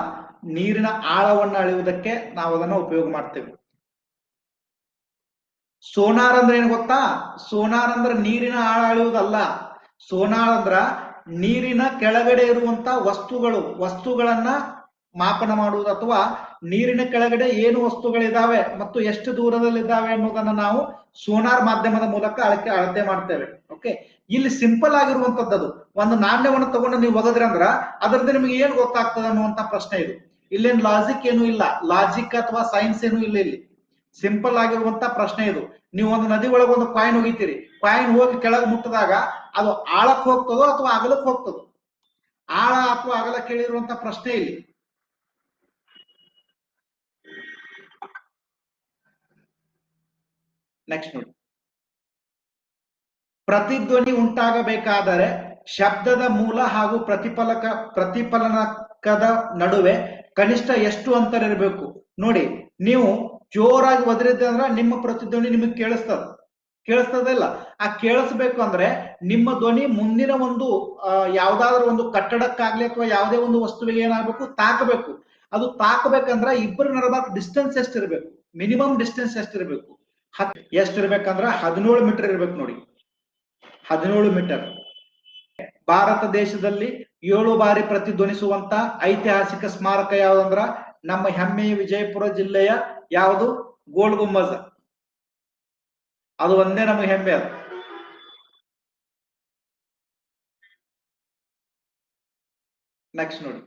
ನೀರಿನ ಆಳವನ್ನು ಅಳೆಯುವುದಕ್ಕೆ ನಾವು ಅದನ್ನ ಉಪಯೋಗ ಮಾಡ್ತೇವೆ. ಸೋನಾರ್ ಅಂದ್ರೆ ಏನ್ ಗೊತ್ತಾ? ಸೋನಾರ್ ಅಂದ್ರೆ ನೀರಿನ ಆಳ ಅಳೆಯುವುದಲ್ಲ. ಸೋನಾರ್ ಅಂದ್ರ ನೀರಿನ ಕೆಳಗಡೆ ಇರುವಂತ ವಸ್ತುಗಳನ್ನ ಮಾಪನ ಮಾಡುವುದು, ಅಥವಾ ನೀರಿನ ಕೆಳಗಡೆ ಏನು ವಸ್ತುಗಳಿದಾವೆ ಮತ್ತು ಎಷ್ಟು ದೂರದಲ್ಲಿದ್ದಾವೆ ಅನ್ನೋದನ್ನ ನಾವು ಸೋನಾರ್ ಮಾಧ್ಯಮದ ಮೂಲಕ ಅಳತೆ ಮಾಡ್ತೇವೆ. ಓಕೆ, ಇಲ್ಲಿ ಸಿಂಪಲ್ ಆಗಿರುವಂತದ್ದು. ಒಂದು ನಾಣ್ಯವನ್ನು ತಗೊಂಡು ನೀವು ಒಗದ್ರಿ ಅಂದ್ರ ಅದರಿಂದ ನಿಮಗೆ ಏನ್ ಗೊತ್ತಾಗ್ತದೆ ಅನ್ನುವಂತ ಪ್ರಶ್ನೆ ಇದು. ಇಲ್ಲೇನ್ ಲಾಜಿಕ್ ಏನು ಇಲ್ಲ, ಲಾಜಿಕ್ ಅಥವಾ ಸೈನ್ಸ್ ಏನು ಇಲ್ಲ. ಇಲ್ಲಿ ಸಿಂಪಲ್ ಆಗಿರುವಂತ ಪ್ರಶ್ನೆ ಇದು. ನೀವು ಒಂದು ನದಿ ಒಳಗೆ ಒಂದು ಕಾಯಿನ್ ಒಗಿತೀರಿ, ಕಾಯಿನ್ ಹೋಗಿ ಕೆಳಗೆ ಮುಟ್ಟಿದಾಗ ಅದು ಆಳಕ್ಕೆ ಹೋಗ್ತದೋ ಅಥವಾ ಅಗಲಕ್ಕೆ ಹೋಗ್ತದೋ? ಆಳ ಅಥವಾ ಅಗಲ ಕೇಳಿರುವಂತ ಪ್ರಶ್ನೆ ಇಲ್ಲಿ. ನೆಕ್ಸ್ಟ್ ನೋಡಿ, ಪ್ರತಿಧ್ವನಿ ಉಂಟಾಗಬೇಕಾದರೆ ಶಬ್ದದ ಮೂಲ ಹಾಗೂ ಪ್ರತಿಫಲನಕದ ನಡುವೆ ಕನಿಷ್ಠ ಎಷ್ಟು ಅಂತರ ಇರಬೇಕು? ನೋಡಿ, ನೀವು ಜೋರಾಗಿ ಒದರಿದ್ದೆ ಅಂದ್ರೆ ನಿಮ್ಮ ಪ್ರತಿಧ್ವನಿ ನಿಮಗೆ ಕೇಳಿಸ್ತದಿಲ್ಲ. ಆ ಕೇಳಿಸ್ಬೇಕು ಅಂದ್ರೆ ನಿಮ್ಮ ಧ್ವನಿ ಮುಂದಿನ ಒಂದು ಯಾವ್ದಾದ್ರು ಒಂದು ಕಟ್ಟಡಕ್ಕಾಗ್ಲಿ ಅಥವಾ ಯಾವುದೇ ಒಂದು ವಸ್ತುವಿಗೆ ಏನಾಗಬೇಕು? ತಾಕಬೇಕು. ಅದು ತಾಕಬೇಕಂದ್ರ ಇಬ್ಬರ ನಡುವೆ ಡಿಸ್ಟೆನ್ಸ್ ಎಷ್ಟಿರ್ಬೇಕು? ಮಿನಿಮಮ್ ಡಿಸ್ಟೆನ್ಸ್ ಎಷ್ಟಿರ್ಬೇಕು? ಎಷ್ಟಿರ್ಬೇಕಂದ್ರ 17 ಮೀಟರ್ ಇರ್ಬೇಕು ನೋಡಿ. 17 ಮೀಟರ್. ಭಾರತ ದೇಶದಲ್ಲಿ 7 ಬಾರಿ ಪ್ರತಿಧ್ವನಿಸುವಂತ ಐತಿಹಾಸಿಕ ಸ್ಮಾರಕ ಯಾವ್ದಂದ್ರ ನಮ್ಮ ಹೆಮ್ಮೆಯ ವಿಜಯಪುರ ಜಿಲ್ಲೆಯ ಯಾವುದು? ಗೋಲ್ ಗುಂಬಜ್. ಅದು ಒಂದೇ ನಮಗೆ ಹೆಮ್ಮೆ. ಅದು ನೆಕ್ಸ್ಟ್ ನೋಡಿ,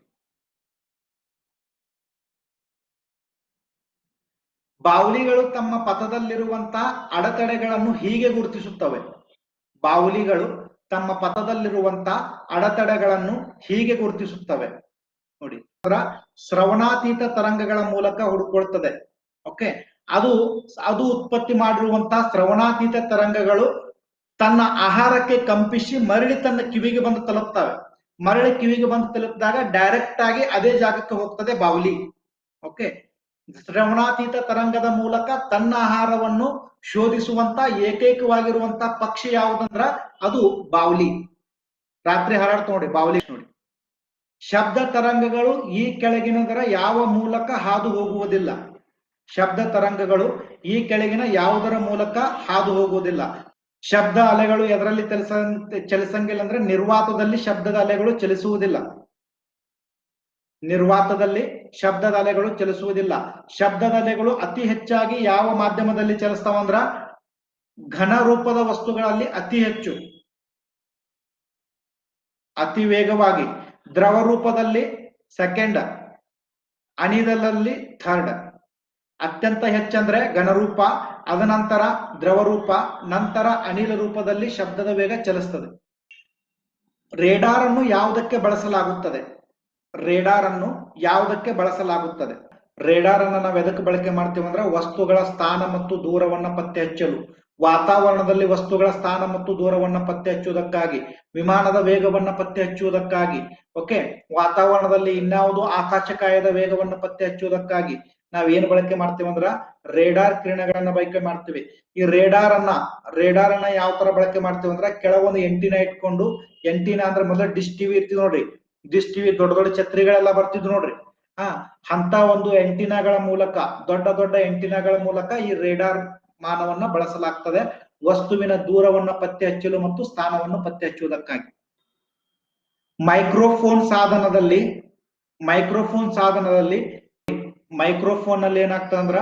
ಬಾವುಲಿಗಳು ತಮ್ಮ ಪಥದಲ್ಲಿರುವಂತ ಅಡೆತಡೆಗಳನ್ನು ಹೀಗೆ ಗುರುತಿಸುತ್ತವೆ. ಬಾವುಲಿಗಳು ತಮ್ಮ ಪಥದಲ್ಲಿರುವಂತ ಅಡೆತಡೆಗಳನ್ನು ಹೀಗೆ ಗುರುತಿಸುತ್ತವೆ ನೋಡಿ. ಶ್ರವಣಾತೀತ ತರಂಗಗಳ ಮೂಲಕ ಹುಡುಕೊಳ್ತದೆ. ಓಕೆ, ಅದು ಉತ್ಪತ್ತಿ ಮಾಡಿರುವಂತಹ ಶ್ರವಣಾತೀತ ತರಂಗಗಳು ತನ್ನ ಆಹಾರಕ್ಕೆ ಕಂಪಿಸಿ ಮರಳಿ ತನ್ನ ಕಿವಿಗೆ ಬಂದು ತಲುಪ್ತವೆ. ಮರಳಿ ಕಿವಿಗೆ ಬಂದು ತಲುಪಿದಾಗ ಡೈರೆಕ್ಟ್ ಆಗಿ ಅದೇ ಜಾಗಕ್ಕೆ ಹೋಗ್ತದೆ ಬಾವುಲಿ. ಓಕೆ, ಶ್ರವಣಾತೀತ ತರಂಗದ ಮೂಲಕ ತನ್ನ ಆಹಾರವನ್ನು ಶೋಧಿಸುವಂತ ಏಕೈಕವಾಗಿರುವಂತ ಪಕ್ಷಿ ಯಾವುದಂದ್ರ ಅದು ಬಾವುಲಿ. ರಾತ್ರಿ ಹಾರಾಡ್ತ ನೋಡಿ ಬಾವುಲಿ ನೋಡಿ. ಶಬ್ದ ತರಂಗಗಳು ಈ ಕೆಳಗಿನದರ ಯಾವ ಮೂಲಕ ಹಾದು ಹೋಗುವುದಿಲ್ಲ? ಶಬ್ದ ತರಂಗಗಳು ಈ ಕೆಳಗಿನ ಯಾವುದರ ಮೂಲಕ ಹಾದು ಹೋಗುವುದಿಲ್ಲ. ಶಬ್ದ ಅಲೆಗಳು ಎದರಲ್ಲಿ ಚಲಿಸಂಗಿಲ್ಲ ಅಂದ್ರೆ ನಿರ್ವಾತದಲ್ಲಿ ಶಬ್ದದ ಅಲೆಗಳು ಚಲಿಸುವುದಿಲ್ಲ. ನಿರ್ವಾತದಲ್ಲಿ ಶಬ್ದದ ಅಲೆಗಳು ಚಲಿಸುವುದಿಲ್ಲ. ಶಬ್ದದ ಅಲೆಗಳು ಅತಿ ಹೆಚ್ಚಾಗಿ ಯಾವ ಮಾಧ್ಯಮದಲ್ಲಿ ಚಲಿಸ್ತಾವಂದ್ರ ಘನ ರೂಪದ ವಸ್ತುಗಳಲ್ಲಿ ಅತಿ ಹೆಚ್ಚು, ಅತಿ ವೇಗವಾಗಿ. ದ್ರವ ರೂಪದಲ್ಲಿ ಸೆಕೆಂಡ್, ಅನಿಲದಲ್ಲಿ ಥರ್ಡ್. ಅತ್ಯಂತ ಹೆಚ್ಚಂದ್ರೆ ಘನರೂಪ, ಅದನಂತರ ದ್ರವ ರೂಪ, ನಂತರ ಅನಿಲ ರೂಪದಲ್ಲಿ ಶಬ್ದದ ವೇಗ ಚಲಿಸ್ತದೆ. ರೇಡಾರ್ ಅನ್ನು ಯಾವುದಕ್ಕೆ ಬಳಸಲಾಗುತ್ತದೆ? ರೇಡಾರ್ ಅನ್ನು ಯಾವುದಕ್ಕೆ ಬಳಸಲಾಗುತ್ತದೆ? ರೇಡಾರ್ ಅನ್ನು ನಾವು ಎದಕ್ಕೆ ಬಳಕೆ ಮಾಡ್ತೀವಿ ಅಂದ್ರೆ ವಸ್ತುಗಳ ಸ್ಥಾನ ಮತ್ತು ದೂರವನ್ನ ಪತ್ತೆ ಹಚ್ಚಲು, ವಾತಾವರಣದಲ್ಲಿ ವಸ್ತುಗಳ ಸ್ಥಾನ ಮತ್ತು ದೂರವನ್ನ ಪತ್ತೆ ಹಚ್ಚುವುದಕ್ಕಾಗಿ, ವಿಮಾನದ ವೇಗವನ್ನ ಪತ್ತೆ ಹಚ್ಚುವುದಕ್ಕಾಗಿ, ಓಕೆ, ವಾತಾವರಣದಲ್ಲಿ ಇನ್ಯಾವುದು ಆಕಾಶಕಾಯದ ವೇಗವನ್ನು ಪತ್ತೆ ಹಚ್ಚುವುದಕ್ಕಾಗಿ ನಾವ್ ಏನ್ ಬಳಕೆ ಮಾಡ್ತೀವಿ ಅಂದ್ರ ರೇಡಾರ್ ಕಿರಣಗಳನ್ನ ಬಳಕೆ ಮಾಡ್ತೀವಿ. ಈ ರೇಡಾರ್ ಅನ್ನ ಯಾವ ತರ ಬಳಕೆ ಮಾಡ್ತೀವಿ ಅಂದ್ರ ಕೆಲವೊಂದು ಎಂಟಿನ ಇಟ್ಕೊಂಡು, ಎಂಟಿನ ಅಂದ್ರೆ ಮೊದಲ ಡಿಶ್ ಟಿವಿ ಇರ್ತೀವಿ ನೋಡ್ರಿ, ಡಿಶ್ ಟಿವಿ ದೊಡ್ಡ ದೊಡ್ಡ ಛತ್ರಿಗಳೆಲ್ಲ ಬರ್ತಿದ್ವು ನೋಡ್ರಿ. ಅಂತ ಒಂದು ಎಂಟಿನಾಗಳ ಮೂಲಕ, ದೊಡ್ಡ ದೊಡ್ಡ ಎಂಟಿನಾಗಳ ಮೂಲಕ ಈ ರೇಡಾರ್ ಮಾನವನ್ನ ಬಳಸಲಾಗ್ತದೆ ವಸ್ತುವಿನ ದೂರವನ್ನ ಪತ್ತೆ ಹಚ್ಚಲು ಮತ್ತು ಸ್ಥಾನವನ್ನು ಪತ್ತೆ ಹಚ್ಚುವುದಕ್ಕಾಗಿ. ಮೈಕ್ರೋಫೋನ್ ನಲ್ಲಿ ಏನಾಗ್ತದೆ ಅಂದ್ರ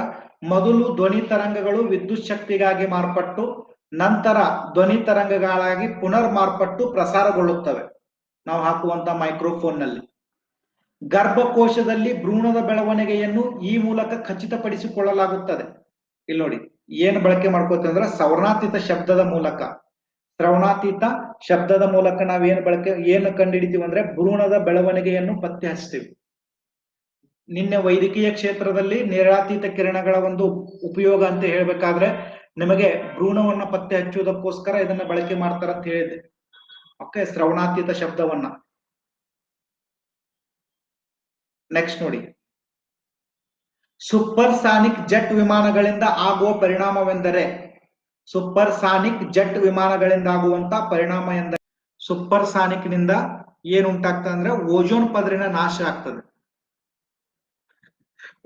ಮೊದಲು ಧ್ವನಿ ತರಂಗಗಳು ವಿದ್ಯುತ್ ಶಕ್ತಿಗಾಗಿ ಮಾರ್ಪಟ್ಟು ನಂತರ ಧ್ವನಿ ತರಂಗಗಳಾಗಿ ಪುನರ್ ಮಾರ್ಪಟ್ಟು ಪ್ರಸಾರಗೊಳ್ಳುತ್ತವೆ ನಾವು ಹಾಕುವಂತ ಮೈಕ್ರೋಫೋನ್ ನಲ್ಲಿ. ಗರ್ಭಕೋಶದಲ್ಲಿ ಭ್ರೂಣದ ಬೆಳವಣಿಗೆಯನ್ನು ಈ ಮೂಲಕ ಖಚಿತಪಡಿಸಿಕೊಳ್ಳಲಾಗುತ್ತದೆ. ಇಲ್ಲಿ ನೋಡಿ ಏನ್ ಬಳಕೆ ಮಾಡ್ಕೋತೀವಿ ಅಂದ್ರೆ ಶ್ರವಣಾತೀತ ಶಬ್ದದ ಮೂಲಕ ನಾವ್ ಏನು ಕಂಡುಹಿಡಿತೀವಿ ಅಂದ್ರೆ ಭ್ರೂಣದ ಬೆಳವಣಿಗೆಯನ್ನು ಪತ್ತೆ ಹಚ್ತೀವಿ. ನಿನ್ನೆ ವೈದ್ಯಕೀಯ ಕ್ಷೇತ್ರದಲ್ಲಿ ನೇರಾತೀತ ಕಿರಣಗಳ ಒಂದು ಉಪಯೋಗ ಅಂತ ಹೇಳ್ಬೇಕಾದ್ರೆ ನಿಮಗೆ ಭ್ರೂಣವನ್ನ ಪತ್ತೆ ಹಚ್ಚುವುದಕ್ಕೋಸ್ಕರ ಇದನ್ನ ಬಳಕೆ ಮಾಡ್ತಾರ ಅಂತ ಹೇಳಿದೆ. ಓಕೆ, ಶ್ರವಣಾತೀತ ಶಬ್ದವನ್ನ. ನೆಕ್ಸ್ಟ್ ನೋಡಿ, ಸೂಪರ್ಸಾನಿಕ್ ಜೆಟ್ ವಿಮಾನಗಳಿಂದ ಆಗುವ ಪರಿಣಾಮವೆಂದರೆ, ಸೂಪರ್ಸಾನಿಕ್ ಜೆಟ್ ವಿಮಾನಗಳಿಂದ ಆಗುವಂತ ಪರಿಣಾಮ ಎಂದರೆ, ಸೂಪರ್ಸಾನಿಕ್ ನಿಂದ ಏನ್ ಉಂಟಾಗ್ತದೆ ಅಂದ್ರೆ ಓಜೋನ್ ಪದರಿನ ನಾಶ ಆಗ್ತದೆ.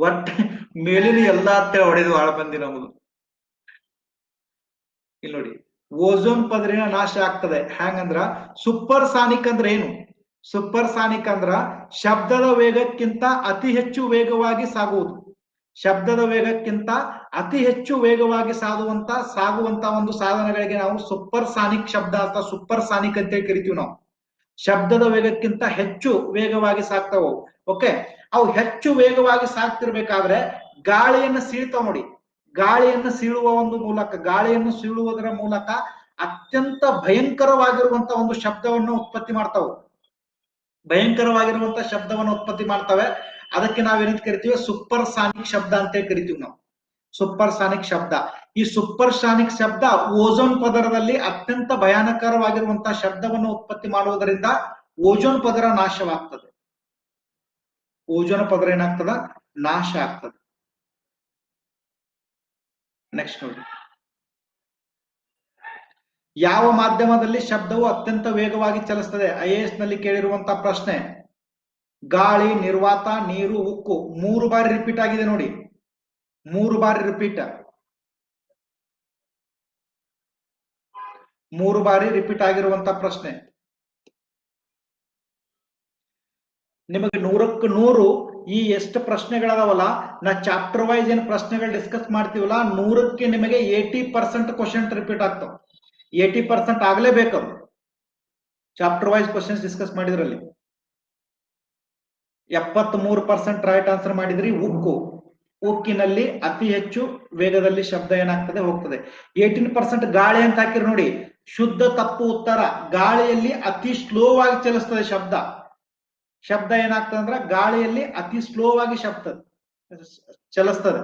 ಒಟ್ಟು ಮೇಲಿನ ಎಲ್ಲಾ ಹೊಡೆದು ಆಳ ಬಂದಿ ನಮ್ಮದು. ಇಲ್ಲಿ ನೋಡಿ, ಓಜೋನ್ ಪದರಿನ ನಾಶ ಆಗ್ತದೆ. ಹ್ಯಾಂಗಂದ್ರ ಸೂಪರ್ಸಾನಿಕ್ ಅಂದ್ರೆ ಏನು? ಸೂಪರ್ಸಾನಿಕ್ ಅಂದ್ರ ಶಬ್ದದ ವೇಗಕ್ಕಿಂತ ಅತಿ ಹೆಚ್ಚು ವೇಗವಾಗಿ ಸಾಗುವುದು. ಶಬ್ದದ ವೇಗಕ್ಕಿಂತ ಅತಿ ಹೆಚ್ಚು ವೇಗವಾಗಿ ಸಾಗುವಂತ ಒಂದು ಸಾಧನಗಳಿಗೆ ನಾವು ಸೂಪರ್ಸಾನಿಕ್ ಶಬ್ದ ಅಥವಾ ಸೂಪರ್ಸಾನಿಕ್ ಅಂತ ಕರಿತೀವಿ ನಾವು. ಶಬ್ದದ ವೇಗಕ್ಕಿಂತ ಹೆಚ್ಚು ವೇಗವಾಗಿ ಸಾಗ್ತಾವ. ಓಕೆ, ಅವು ಹೆಚ್ಚು ವೇಗವಾಗಿ ಸಾಗ್ತಿರ್ಬೇಕಾದ್ರೆ ಗಾಳಿಯನ್ನು ಸೀಳ್ತಾವ ನೋಡಿ. ಗಾಳಿಯನ್ನು ಸೀಳುವುದರ ಮೂಲಕ ಅತ್ಯಂತ ಭಯಂಕರವಾಗಿರುವಂತ ಒಂದು ಶಬ್ದವನ್ನು ಉತ್ಪತ್ತಿ ಮಾಡ್ತಾವೆ. ಅದಕ್ಕೆ ನಾವೇನಂತ ಕರಿತೀವಿ? ಸೂಪರ್ಸಾನಿಕ್ ಶಬ್ದ ಅಂತ ಕರಿತೀವಿ ನಾವು. ಸೂಪರ್ಸಾನಿಕ್ ಶಬ್ದ. ಈ ಸೂಪರ್ಸಾನಿಕ್ ಶಬ್ದ ಓಜೋನ್ ಪದರದಲ್ಲಿ ಅತ್ಯಂತ ಭಯಾನಕರವಾಗಿರುವಂತಹ ಶಬ್ದವನ್ನು ಉತ್ಪತ್ತಿ ಮಾಡುವುದರಿಂದ ಓಜೋನ್ ಪದರ ನಾಶವಾಗ್ತದೆ. ಓಜೋನ್ ಪದರ ಏನಾಗ್ತದ? ನಾಶ ಆಗ್ತದೆ. ನೆಕ್ಸ್ಟ್ ನೋಡಿ, ಯಾವ ಮಾಧ್ಯಮದಲ್ಲಿ ಶಬ್ದವು ಅತ್ಯಂತ ವೇಗವಾಗಿ ಚಲಿಸ್ತದೆ? IAS ನಲ್ಲಿ ಕೇಳಿರುವಂತಹ ಪ್ರಶ್ನೆ. ಗಾಳಿ, ನಿರ್ವಾತ, ನೀರು, ಉಕ್ಕು. 3 ಬಾರಿ ರಿಪೀಟ್ ಆಗಿದೆ ನೋಡಿ, 3 ಬಾರಿ ರಿಪೀಟ್ ಆಗಿರುವಂತ ಪ್ರಶ್ನೆ. ನಿಮಗೆ 100ಕ್ಕೆ 100 ಈ ಎಷ್ಟು ಪ್ರಶ್ನೆಗಳದಾವಲ್ಲ, ನಾ ಚಾಪ್ಟರ್ ವೈಸ್ ಏನ್ ಪ್ರಶ್ನೆಗಳು ಡಿಸ್ಕಸ್ ಮಾಡ್ತೀವಲ್ಲ 100ಕ್ಕೆ ನಿಮಗೆ 80% ಕ್ವಶನ್ ರಿಪೀಟ್ ಆಗ್ತಾವ. 80% ಆಗ್ಲೇಬೇಕು. ಚಾಪ್ಟರ್ ವೈಸ್ ಕ್ವಶನ್ಸ್ ಡಿಸ್ಕಸ್ ಮಾಡಿದ್ರಲ್ಲಿ 73% ರೈಟ್ ಆನ್ಸರ್ ಮಾಡಿದ್ರಿ. ಉಕ್ಕಿನಲ್ಲಿ ಅತಿ ಹೆಚ್ಚು ವೇಗದಲ್ಲಿ ಶಬ್ದ ಏನಾಗ್ತದೆ? ಹೋಗ್ತದೆ. 18% ಗಾಳಿ ಅಂತ ಹಾಕಿರಿ ನೋಡಿ, ಶುದ್ಧ ತಪ್ಪು ಉತ್ತರ. ಗಾಳಿಯಲ್ಲಿ ಅತಿ ಸ್ಲೋ ಆಗಿ ಚಲಿಸ್ತದೆ ಶಬ್ದ ಏನಾಗ್ತದೆ ಅಂದ್ರೆ ಗಾಳಿಯಲ್ಲಿ ಅತಿ ಸ್ಲೋ ಆಗಿ ಚಲಿಸ್ತದೆ.